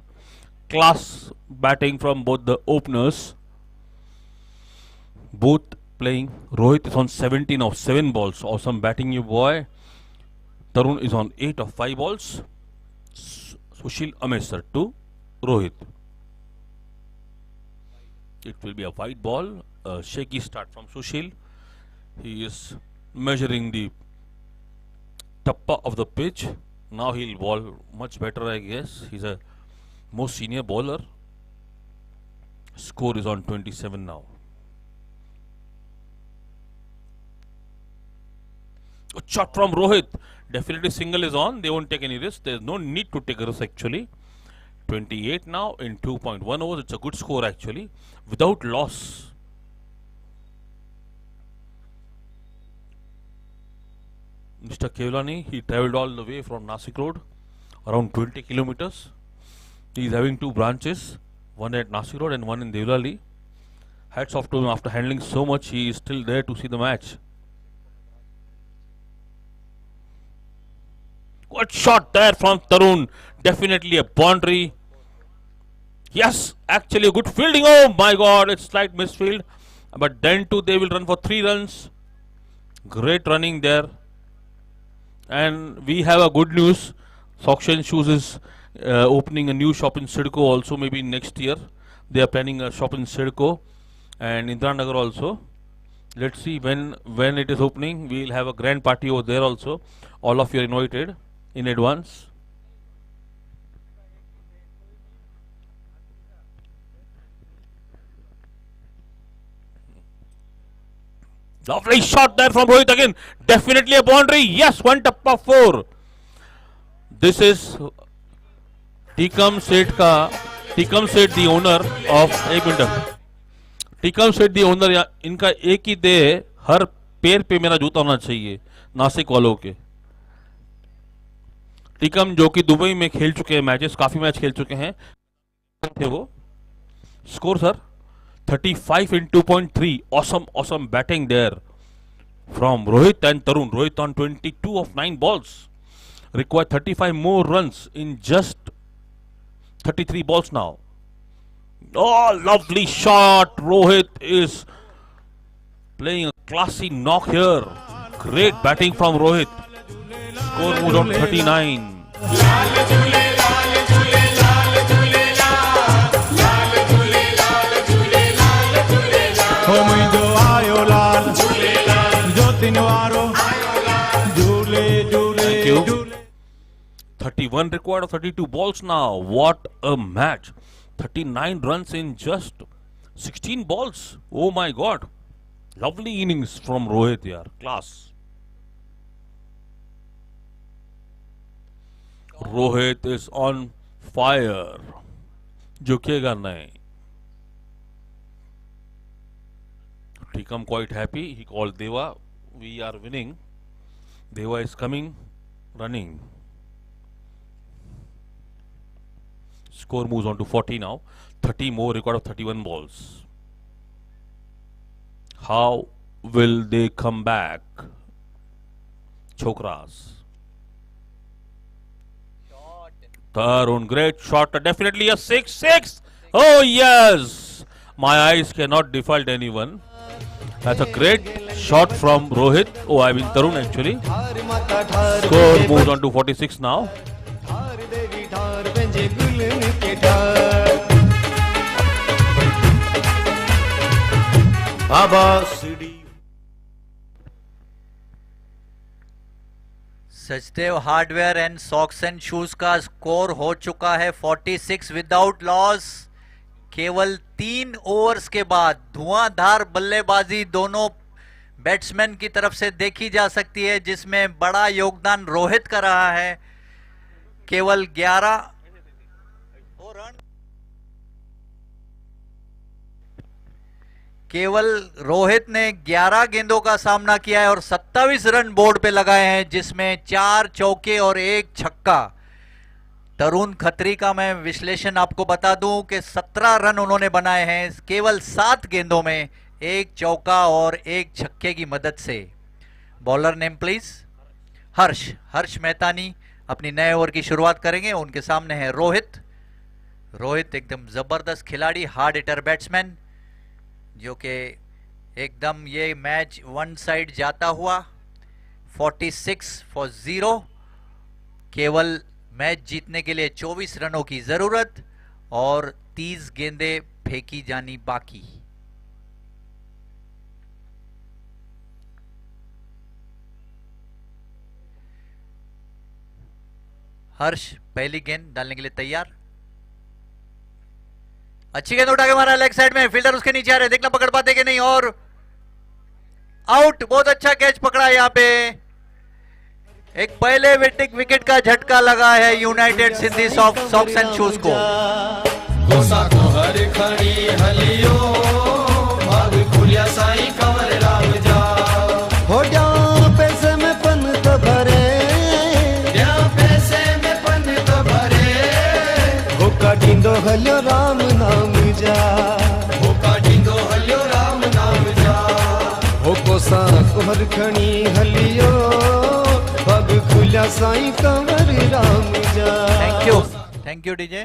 Class batting from both the openers. Both playing. Rohit is on 17 of 7 balls. Awesome batting, you boy. Tarun is on 8 of 5 balls. Sushil Amesar to Rohit. It will be a wide ball. A shaky start from Sushil. He is measuring the tappa of the pitch. Now he'll ball much better, I guess. He's a most senior bowler. Score is on 27 now. Good shot from Rohit. Definitely single is on. They won't take any risk. There's no need to take a risk actually. 28 now in 2.1 overs. It's a good score actually. Without loss. Mr. Kevlani, he travelled all the way from Nasik Road, around 20 kilometers. He is having 2 branches, one at Nasik Road and one in Devlali. Hats off to him. After handling so much, he is still there to see the match. Good shot there from Tarun. Definitely a boundary. Yes, actually a good fielding. Oh my God, it's slight misfield. But then too they will run for 3 runs. Great running there. And we have a good news. Suction Shoes is opening a new shop in Sidco also, maybe next year. They are planning a shop in Sidco and Indiranagar also. Let's see when it is opening. We will have a grand party over there also. All of you are invited in advance. Lovely shot there from Rohit again. Definitely a boundary. Yes, one tappa 4. This is Tikam Seth the owner of एक minute. Tikam सेठ the owner. इनका एक ही दे हर पैर पे मेरा जूता होना चाहिए नासिक वालों के. टीकम जो कि दुबई में खेल चुके हैं मैचेस, काफी मैच खेल चुके हैं थे वो. Score sir 35 in 2.3. Awesome batting there from Rohit and Tarun. Rohit on 22 of 9 balls. Require 35 more runs in just 33 balls now. Oh, lovely shot. Rohit is playing a classy knock here. Great batting from Rohit. Score moves on 39. हो मुंहिंजो आयो लाल जो तिन वारो झूले झूले Thank you. झूले 31 required of 32 balls now. What a match. 39 runs in just 16 balls. Oh my god. Lovely innings from Rohit here. Class. Rohit is on fire. झुकेगा नहीं. Become quite happy. He called Deva. We are winning. Deva is coming, running. Score moves on to 40 now. 30 more record of 31 balls. How will they come back? Chokras. Tarun, great shot. Definitely a 6-6. Oh yes. My eyes cannot default anyone. That's a great shot from Rohit. Oh, I mean Tarun actually. ठार माता ठार Score moves on to 46 now. ठार देवी ठार पंजे गुलन के ठार Baba CD Sachdev hardware and socks and shoes का स्कोर हो चुका है 46 विदाउट लॉस। केवल 3 ओवर्स के बाद धुआंधार बल्लेबाजी दोनों बैट्समैन की तरफ से देखी जा सकती है, जिसमें बड़ा योगदान रोहित का रहा है। केवल 11 केवल रोहित ने 11 गेंदों का सामना किया है और 27 रन बोर्ड पे लगाए हैं, जिसमें 4 चौके और 1 छक्का। तरुण खत्री का मैं विश्लेषण आपको बता दूं कि 17 रन उन्होंने बनाए हैं केवल 7 गेंदों में, 1 चौका और 1 छक्के की मदद से। Bowler name please. Harsh Mehtani अपनी नए ओवर की शुरुआत करेंगे। उनके सामने है रोहित। रोहित एकदम जबरदस्त खिलाड़ी, हार्ड हिटर बैट्समैन, जो कि एकदम ये मैच वन साइड जाता हुआ 46 फॉर 0। केवल मैच जीतने के लिए 24 रनों की जरूरत और 30 गेंदें फेंकी जानी बाकी। हर्ष पहली गेंद डालने के लिए तैयार। अच्छी गेंद उठा के मारा लेग साइड में, फील्डर उसके नीचे आ रहे, देखना पकड़ पाते कि नहीं, और आउट। बहुत अच्छा कैच पकड़ा यहाँ पे। एक पहले विकेट का झटका लगा है United Sindhi socks and shoes को। गोसा को हर खड़ी हलियो भाग खुलिया साई कवर राम जा हो जा पैसे में पन तो भरे या पैसे में पन तो भरे हो का ढिंडो हलियो राम नाम जा हो का ढिंडो हलियो राम नाम जा हो गोसा को हर खड़ी हलियो भाग खुलिया साई कवर राम जा। Thank you DJ.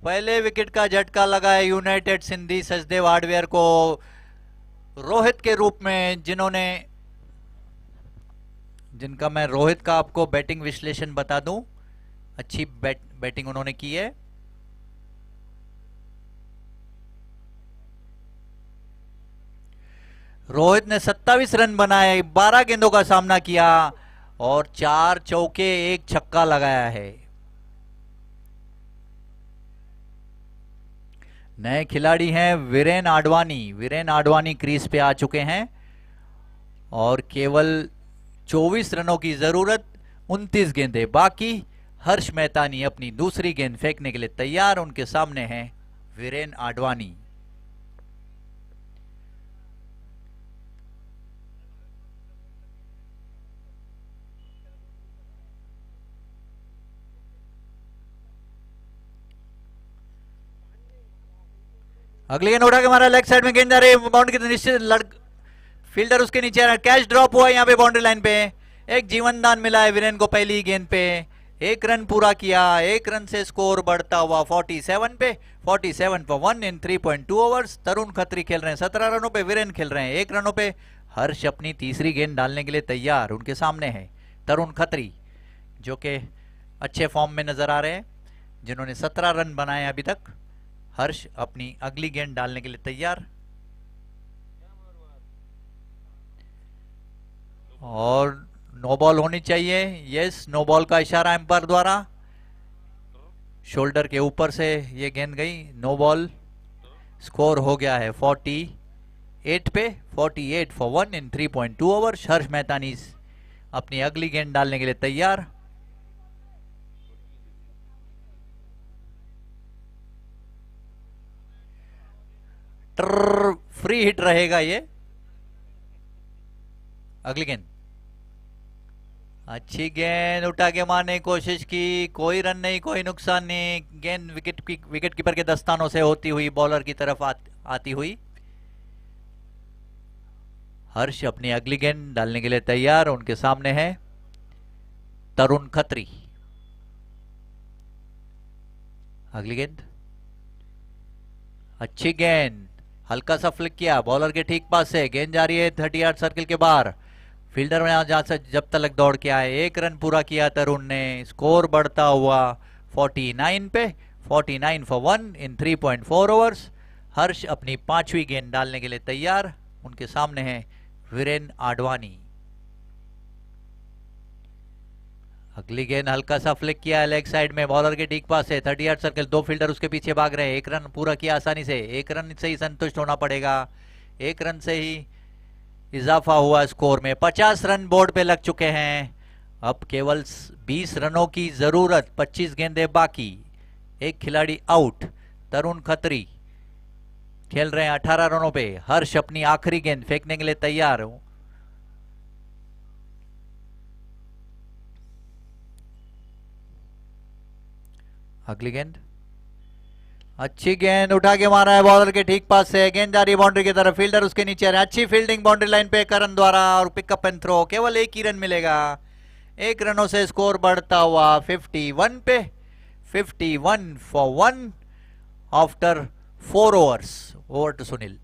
पहले विकेट का झटका लगा है यूनाइटेड सिंधी सचदेव हार्डवेयर को रोहित के रूप में, जिनका मैं रोहित का आपको बैटिंग विश्लेषण बता दूं। अच्छी बैटिंग उन्होंने की है। रोहित ने 27 रन बनाए, 12 गेंदों का सामना किया और 4 चौके 1 छक्का लगाया है। नए खिलाड़ी हैं वीरेन आडवाणी। वीरेन आडवाणी क्रीज पे आ चुके हैं और केवल 24 रनों की जरूरत, 29 गेंदें बाकी। हर्ष मेहतानी अपनी दूसरी गेंद फेंकने के लिए तैयार। उनके सामने हैं वीरेन आडवाणी। अगली गेंद उठा के मारा, लेग साइड में गेंद जा रही है बाउंड्री के निश्चित, फील्डर उसके नीचे आ रहा है, कैच ड्रॉप हुआ यहाँ पे बाउंड्री लाइन पे। एक जीवन दान मिला है वीरेन को पहली गेंद पे, 1 रन पूरा किया, 1 रन से स्कोर बढ़ता हुआ 47 पे, 47 for 1 इन 3.2 ओवर्स। तरुण खत्री खेल रहे हैं 17 रनों पे, वीरेन खेल रहे हैं 1 रनों पे। हर्ष अपनी तीसरी गेंद डालने के लिए तैयार, उनके सामने है तरुण खत्री जो कि अच्छे फॉर्म में नजर आ रहे हैं, जिन्होंने 17 रन बनाए अभी तक। हर्ष अपनी अगली गेंद डालने के लिए तैयार, और नो बॉल होनी चाहिए। यस, नो बॉल का इशारा एम्पायर द्वारा, शोल्डर के ऊपर से ये गेंद गई, नो बॉल। स्कोर हो गया है 48 पे, 48 for 1 इन 3.2 ओवर्स। हर्ष मेहतानी अपनी अगली गेंद डालने के लिए तैयार। फ्री हिट रहेगा ये। अगली गेंद, अच्छी गेंद उठा के मारने की कोशिश की, कोई रन नहीं, कोई नुकसान नहीं। गेंद विकेट कीपर के दस्तानों से होती हुई बॉलर की तरफ आती हुई। हर्ष अपनी अगली गेंद डालने के लिए तैयार, उनके सामने है तरुण खत्री। अगली गेंद, अच्छी गेंद, हल्का सा फ्लिक किया, बॉलर के ठीक पास से गेंद जा रही है 30 यार्ड सर्किल के बाहर। फील्डर में जहां से जब तक दौड़ के आए, 1 रन पूरा किया तरुण ने। स्कोर बढ़ता हुआ 49 पे, 49 for 1 इन 3.4 ओवर्स। हर्ष अपनी 5वीं गेंद डालने के लिए तैयार, उनके सामने है वीरेन आडवाणी। अगली गेंद हल्का सा फ्लिक किया है लेग साइड में, बॉलर के ठीक पास है 30 यार्ड सर्किल। 2 फील्डर उसके पीछे भाग रहे हैं, 1 रन पूरा किया आसानी से, 1 रन से ही संतुष्ट होना पड़ेगा। 1 रन से ही इजाफा हुआ स्कोर में। 50 रन बोर्ड पे लग चुके हैं, अब केवल 20 रनों की जरूरत, 25 गेंदें बाकी, 1 खिलाड़ी आउट। तरुण खत्री खेल रहे हैं 18 रनों पे। हर्ष अपनी आखिरी गेंद फेंकने के लिए तैयार हूं। अगली गेंद, अच्छी गेंद उठा के मारा है बॉलर के ठीक पास से, गेंद जा रही है बाउंड्री की तरफ, फील्डर उसके नीचे आ रहे हैं। अच्छी फील्डिंग बाउंड्री लाइन पे करण द्वारा, और पिकअप एंड थ्रो, केवल 1 ही रन मिलेगा। 1 रनों से स्कोर बढ़ता हुआ 51 पे, 51 for 1 after 4 overs. Over to Sunil.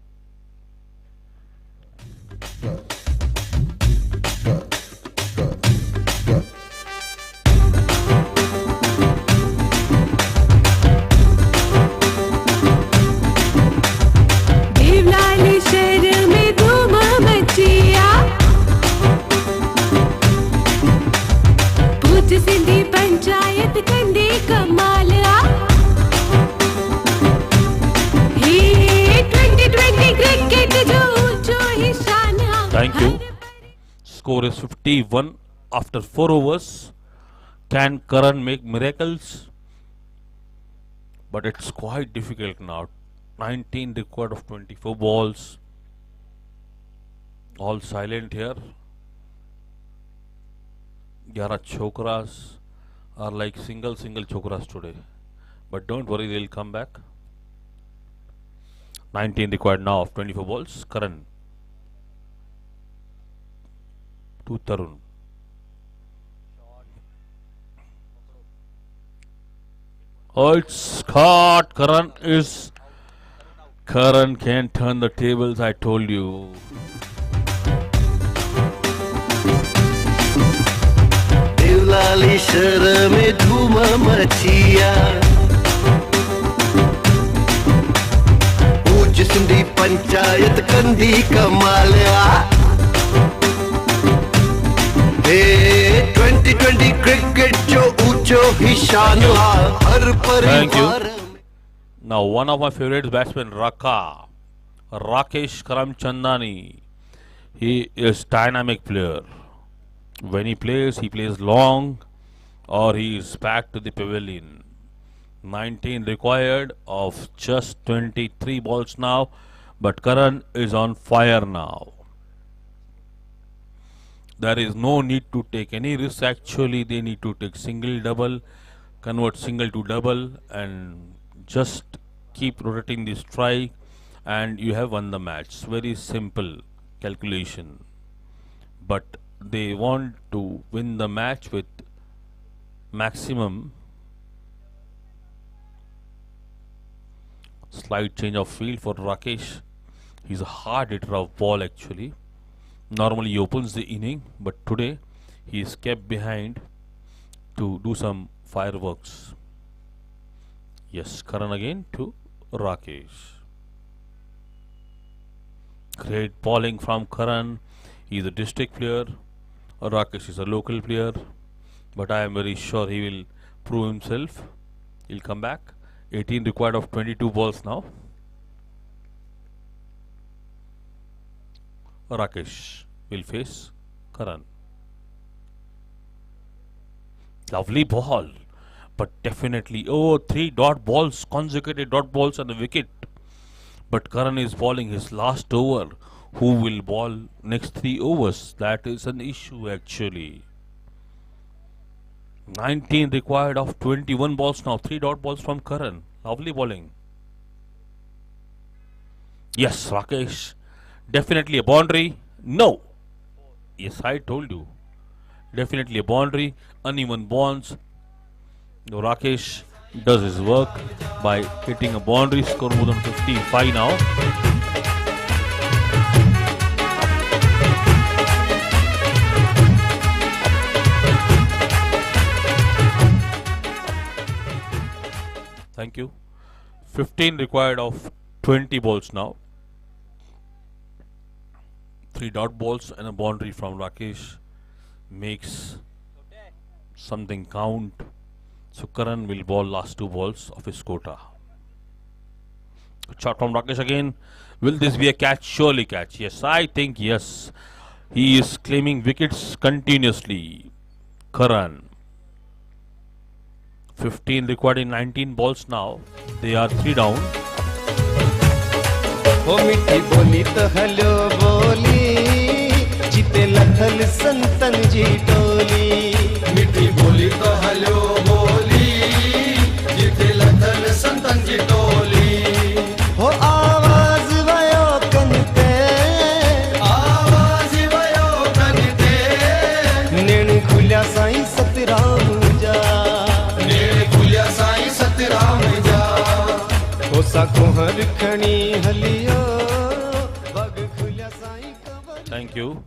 Devlali शहर में धूम मचिया, पूछ सिंधी पंचायत कंदी कमाल आ। हे 2020 क्रिकेट जो ऊंचो ही शान आ। Thank you. Score is 51 after 4 overs. Can Karan make miracles? But it's quite difficult now. 19 required of 24 balls. All silent here. 11 chokras are like single chokras today. But don't worry, they'll come back. 19 required now of 24 balls. Karan to Tarun. Oh, it's caught. Karan can't turn the tables, I told you. Deolali शहर में धूम मचिया, पूज सिंधी पंचायत कंदी कमाल आ। हे 2020 cricket जो ऊंचो ही शान आ, हर परिवार। Now, one of my favorite batsmen, Rakesh Karamchandani. He is dynamic player. When he plays long, or he is back to the pavilion. 19 required of just 23 balls now, but Karan is on fire now. There is no need to take any risk. Actually, they need to take single, double, convert single to double, and just keep rotating the strike and you have won the match. Very simple calculation. But they want to win the match with maximum. Slight change of field for Rakesh. He's a hard hitter of ball actually. Normally he opens the inning, but today he is kept behind to do some fireworks. Yes, Karan again to Rakesh. Great bowling from Karan. He is a district player. Rakesh is a local player, but I am very sure he will prove himself. He'll come back. 18 required of 22 balls now. Rakesh will face Karan. Lovely ball, but definitely, oh, 3 dot balls, consecutive dot balls on the wicket. But Karan is bowling his last over. Who will bowl next 3 overs? That is an issue actually. 19 required of 21 balls now. 3 dot balls from Karan. Lovely bowling. Yes, Rakesh. Definitely a boundary. No. Yes, I told you. Definitely a boundary. Uneven bonds. Rakesh does his work by hitting a boundary. Score more than 55 now. Thank you. 15 required of 20 balls now. 3 dot balls and a boundary from Rakesh makes something count. So Karan will bowl last 2 balls of his quota. Good shot from Rakesh again. Will this be a catch? Surely catch. Yes, I think yes. He is claiming wickets continuously. Karan. 15 required in 19 balls now. They are 3 down. ओ मिठी बोली तो hello बोली जीते लखल संतन जी टोली मिठी बोली तो hello बोली जीते लखल संतन जी टोली हो आवाज वयो कनते नेण खुल्या साईं सतराम जा नेण खुल्या साईं सतराम जा हो साखो हर खणी हलियो बग खुल्या Sai cover Thank you.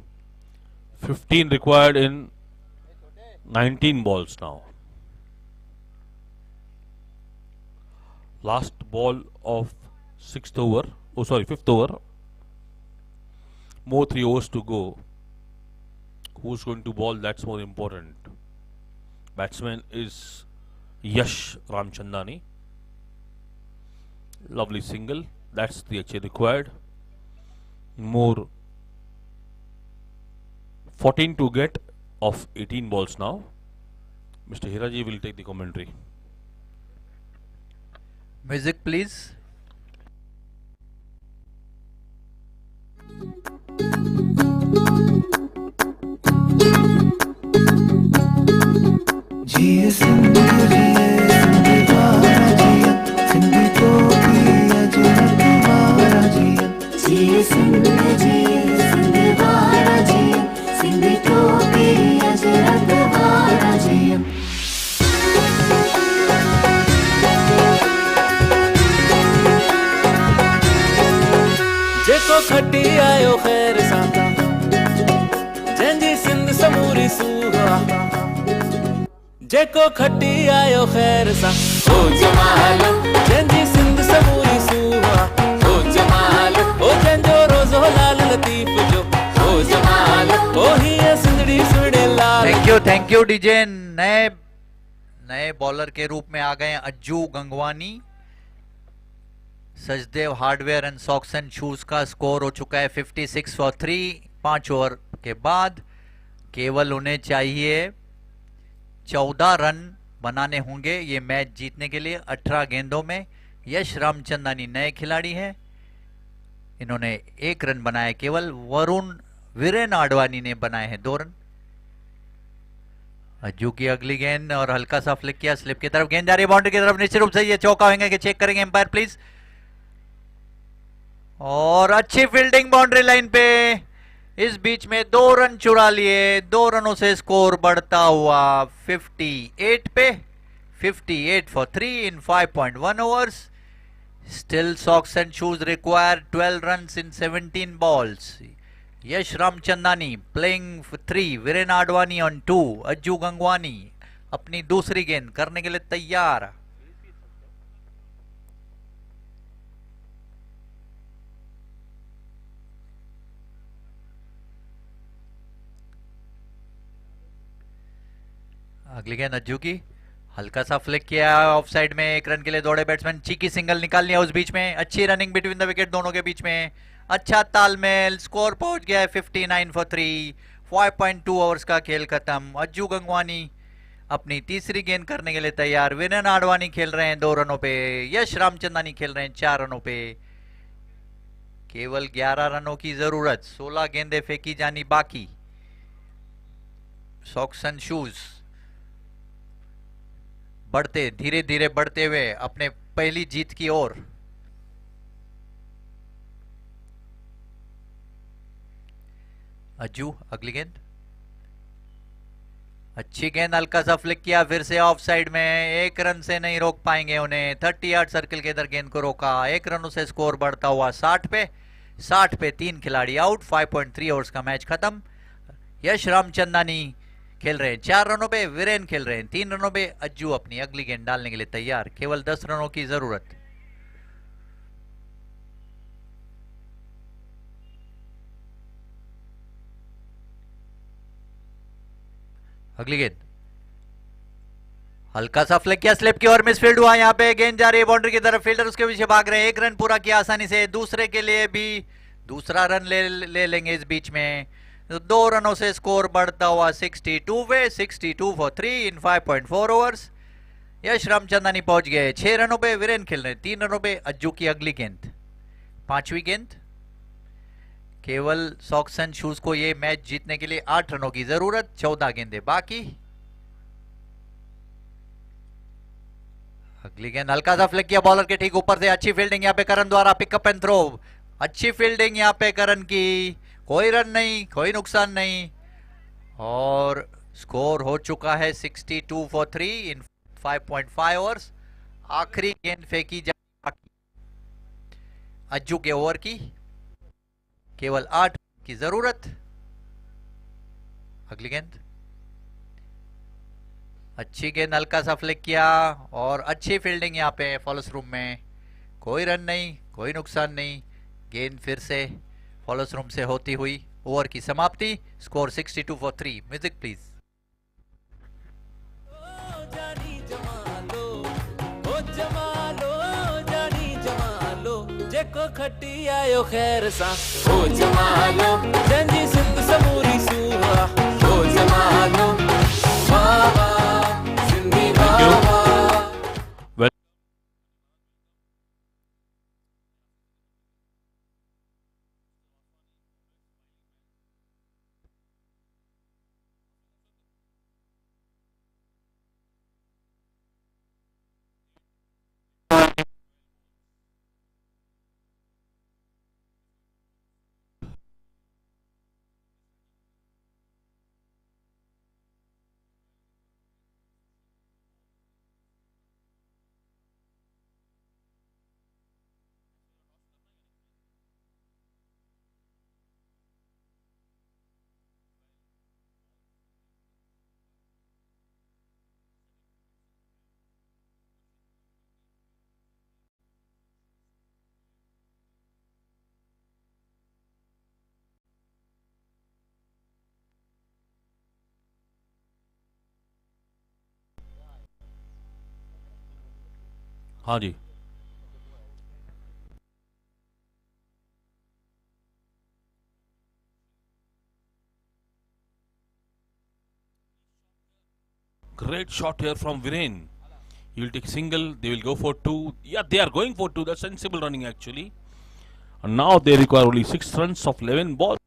15 required in 19 balls now. Last ball of 6th over. Oh, sorry, 5th over. More 3 overs to go. Who's going to bowl? That's more important. Batsman is Yash Ramchandani. Lovely single. That's the actually required. More 14 to get of 18 balls now. Mr. Hiraji will take the commentary. Music, please. जिए सिंधु जिए सिंधु द्वारा जिया सिंधु तो पिया जगत वारा जिया जिए सिंध जिए सिंध वारा जिए सिंध तो पिया जरत वारा जिए जेको खटी आयो खैर सां जंहिंजी सिंध समूरी सूहा जेको खटी आयो खैर सां हो जमाल जंहिंजी सिंध समूरी सूहा हो जमाल हो जंहिंजो रोज़ो लाल लतीफ़ जो हो जमाल हो हीअ सिंधड़ी सुणे लाल थैंक यू डीजे। नए बॉलर के रूप में आ गए हैं Ajju Gangwani. Sachdev hardware and socks and shoes का स्कोर हो चुका है 56 फॉर 3। 5 ओवर के बाद केवल उन्हें चाहिए 14 रन बनाने होंगे ये मैच जीतने के लिए। 18 गेंदों में यश रामचंदानी नए खिलाड़ी हैं, इन्होंने 1 रन बनाया केवल। वरुण वीरेन आडवाणी ने बनाए हैं 2 रन। अज्जू की अगली गेंद और हल्का सा फ्लिक किया स्लिप की तरफ, गेंद जा रही है बाउंड्री की तरफ। निश्चित रूप से ये चौका होंगे कि चेक करेंगे एम्पायर प्लीज। और अच्छी फील्डिंग बाउंड्री लाइन पे, इस बीच में 2 रन चुरा लिए, 2 रनों से स्कोर बढ़ता हुआ 58 पे, 58 for 3 in 5.1 overs. Still socks and shoes require 12 runs in 17 balls. Yash Ramchandani playing for 3, Viren Advani on 2, Ajju Gangwani अपनी दूसरी गेंद करने के लिए तैयार। अगली गेंद अज्जू की, हल्का सा फ्लिक किया ऑफ साइड में, 1 रन के लिए दौड़े बैट्समैन, चीकी सिंगल निकाल लिया उस बीच में। अच्छी रनिंग बिटवीन द विकेट दोनों के बीच में, अच्छा तालमेल, स्कोर पहुंच गया है 59 for 3, 5.2 ओवर्स का खेल खत्म। अज्जू गंगवानी अपनी तीसरी गेंद करने के लिए तैयार। विरेन आडवाणी खेल रहे हैं 2 रनों पे, यश रामचंदानी खेल रहे हैं 4 रनों पे। केवल 11 रनों की जरूरत, 16 गेंदें फेंकी जानी बाकी। सॉक्स एंड शूज बढ़ते, धीरे धीरे बढ़ते हुए अपने पहली जीत की ओर। अज्जू अगली गेंद, अच्छी गेंद, हल्का सा फ्लिक किया, फिर से ऑफ साइड में, 1 रन से नहीं रोक पाएंगे उन्हें। 30 यार्ड सर्किल के इधर गेंद को रोका, 1 रनों से स्कोर बढ़ता हुआ 60 पे, 60 पे 3 खिलाड़ी आउट। 5.3 ओवर्स का मैच खत्म। यश रामचंदानी खेल रहे हैं 4 रनों पे, वीरेन खेल रहे हैं 3 रनों पे। अज्जू अपनी अगली गेंद डालने के लिए तैयार, केवल 10 रनों की जरूरत। अगली गेंद, हल्का सा फ्लिक किया स्लिप की और मिसफील्ड हुआ। यहां पे गेंद जा रही है बाउंड्री की तरफ, फील्डर उसके पीछे भाग रहे हैं। 1 रन पूरा किया आसानी से, दूसरे के लिए भी दूसरा रन ले लेंगे इस बीच में। 2 रनों से स्कोर बढ़ता हुआ 62 पे, 62 for 3 in 5.4 overs. Yash Ramchandani पहुंच गए 6 रनों पे, वीरेन खेल रहे हैं 3 रनों पे। अज्जू की अगली गेंद, 5वीं गेंद। केवल सॉक्स एंड शूज को ये मैच जीतने के लिए 8 रनों की जरूरत, 14 गेंदें बाकी। अगली गेंद, हल्का सा फ्लिक किया बॉलर के ठीक ऊपर से, अच्छी फील्डिंग यहाँ पे करण द्वारा, पिकअप एंड थ्रो। अच्छी फील्डिंग यहाँ पे करण की, कोई रन नहीं, कोई नुकसान नहीं, और स्कोर हो चुका है 62 for 3 in 5.5 ओवर्स। आखिरी गेंद फेंकी जा, अज्जू के ओवर की केवल 8 की जरूरत। अगली गेंद, अच्छी गेंद, हल्का सा फ्लिक किया और अच्छी फील्डिंग यहाँ पे फॉलोस रूम में, कोई रन नहीं, कोई नुकसान नहीं। गेंद फिर से फॉलोस रूम से होती हुई ओवर की समाप्ति। Score 62 for 3। Music please. जानी जमा लो, ओ जमा लो, जानी जमा लो, जेको खटी आयो खैर सा, ओ जमा लो, जंजी सिंध समूरी सूहा, ओ जमा लो, बाबा जिंदी बाबा। हाँ जी, great shot here from Viren. He will take single, they will go for 2. Yeah, they are going for 2. That's sensible running actually. And now they require only 6 runs of 11 balls.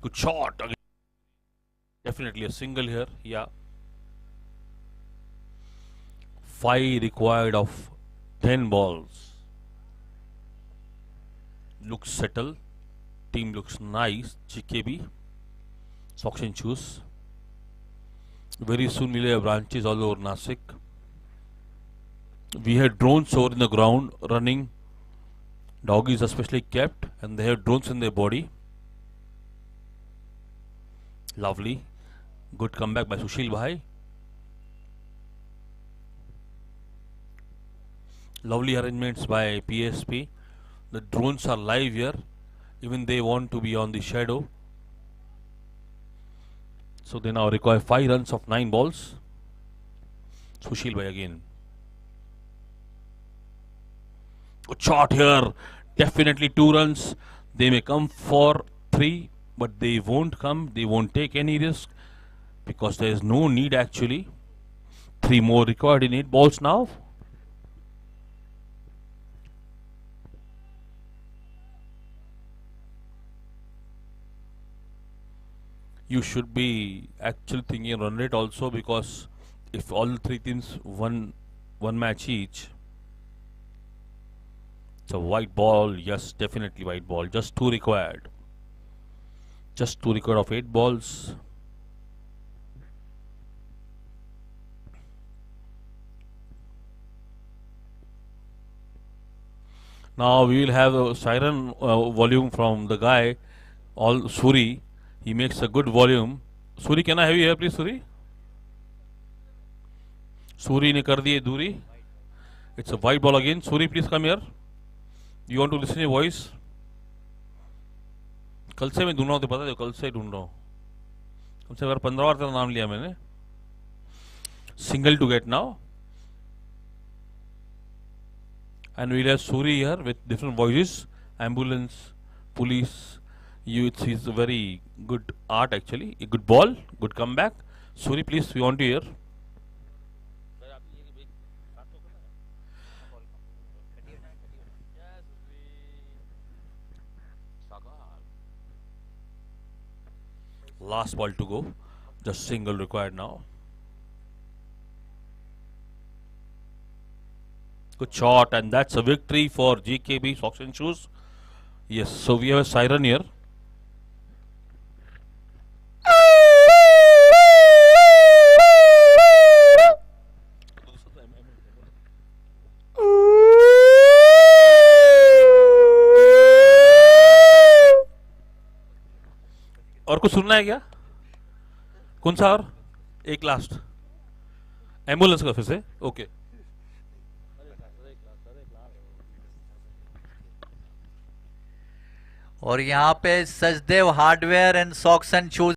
Good shot. Again. Definitely a single here. Yeah. 5 required of 10 balls. Looks settled. Team looks nice. GKB. Socks and shoes. Very soon we'll have branches all over Nasik. We had drones over in the ground running. Doggies especially kept, and they have drones in their body. Lovely. Good comeback by Sushil Bhai. Lovely arrangements by PSP. The drones are live here. Even they want to be on the shadow. So they now require 5 runs of 9 balls. Sushil Bhai again. Good shot here. Definitely 2 runs. They may come for 3, but they won't come. They won't take any risk because there is no need actually. 3 more required in 8 balls now. You should be actually thinking run rate also, because if all 3 teams won one match each, it's a white ball. Yes, definitely white ball. Just 2 required. Just 2 required of 8 balls. Now we will have a siren volume from the guy, all Suri. He makes a good volume. Suri, can I have you here, please, Suri? Suri ne kar diye duri. It's a white ball again. Suri, please come here. You want to listen to your voice? कल से मैं ढूंढ रहा हूँ, तो पता है, कल से ढूंढ रहा हूँ. कम से कम 15 बार तेरा नाम लिया मैंने. Single to get now. And we'll have Suri here with different voices. Ambulance, police. It's a very good art actually. A good ball, good comeback. Suri, please, we want to hear. Last ball to go. Just single required now. Good shot, and that's a victory for GKB Socks and Shoes. Yes, so we have a siren here. और कुछ सुनना है क्या? कौन सा और? एक last ambulance का फिर से. ओके. और यहाँ पे Sachdev hardware and socks and shoes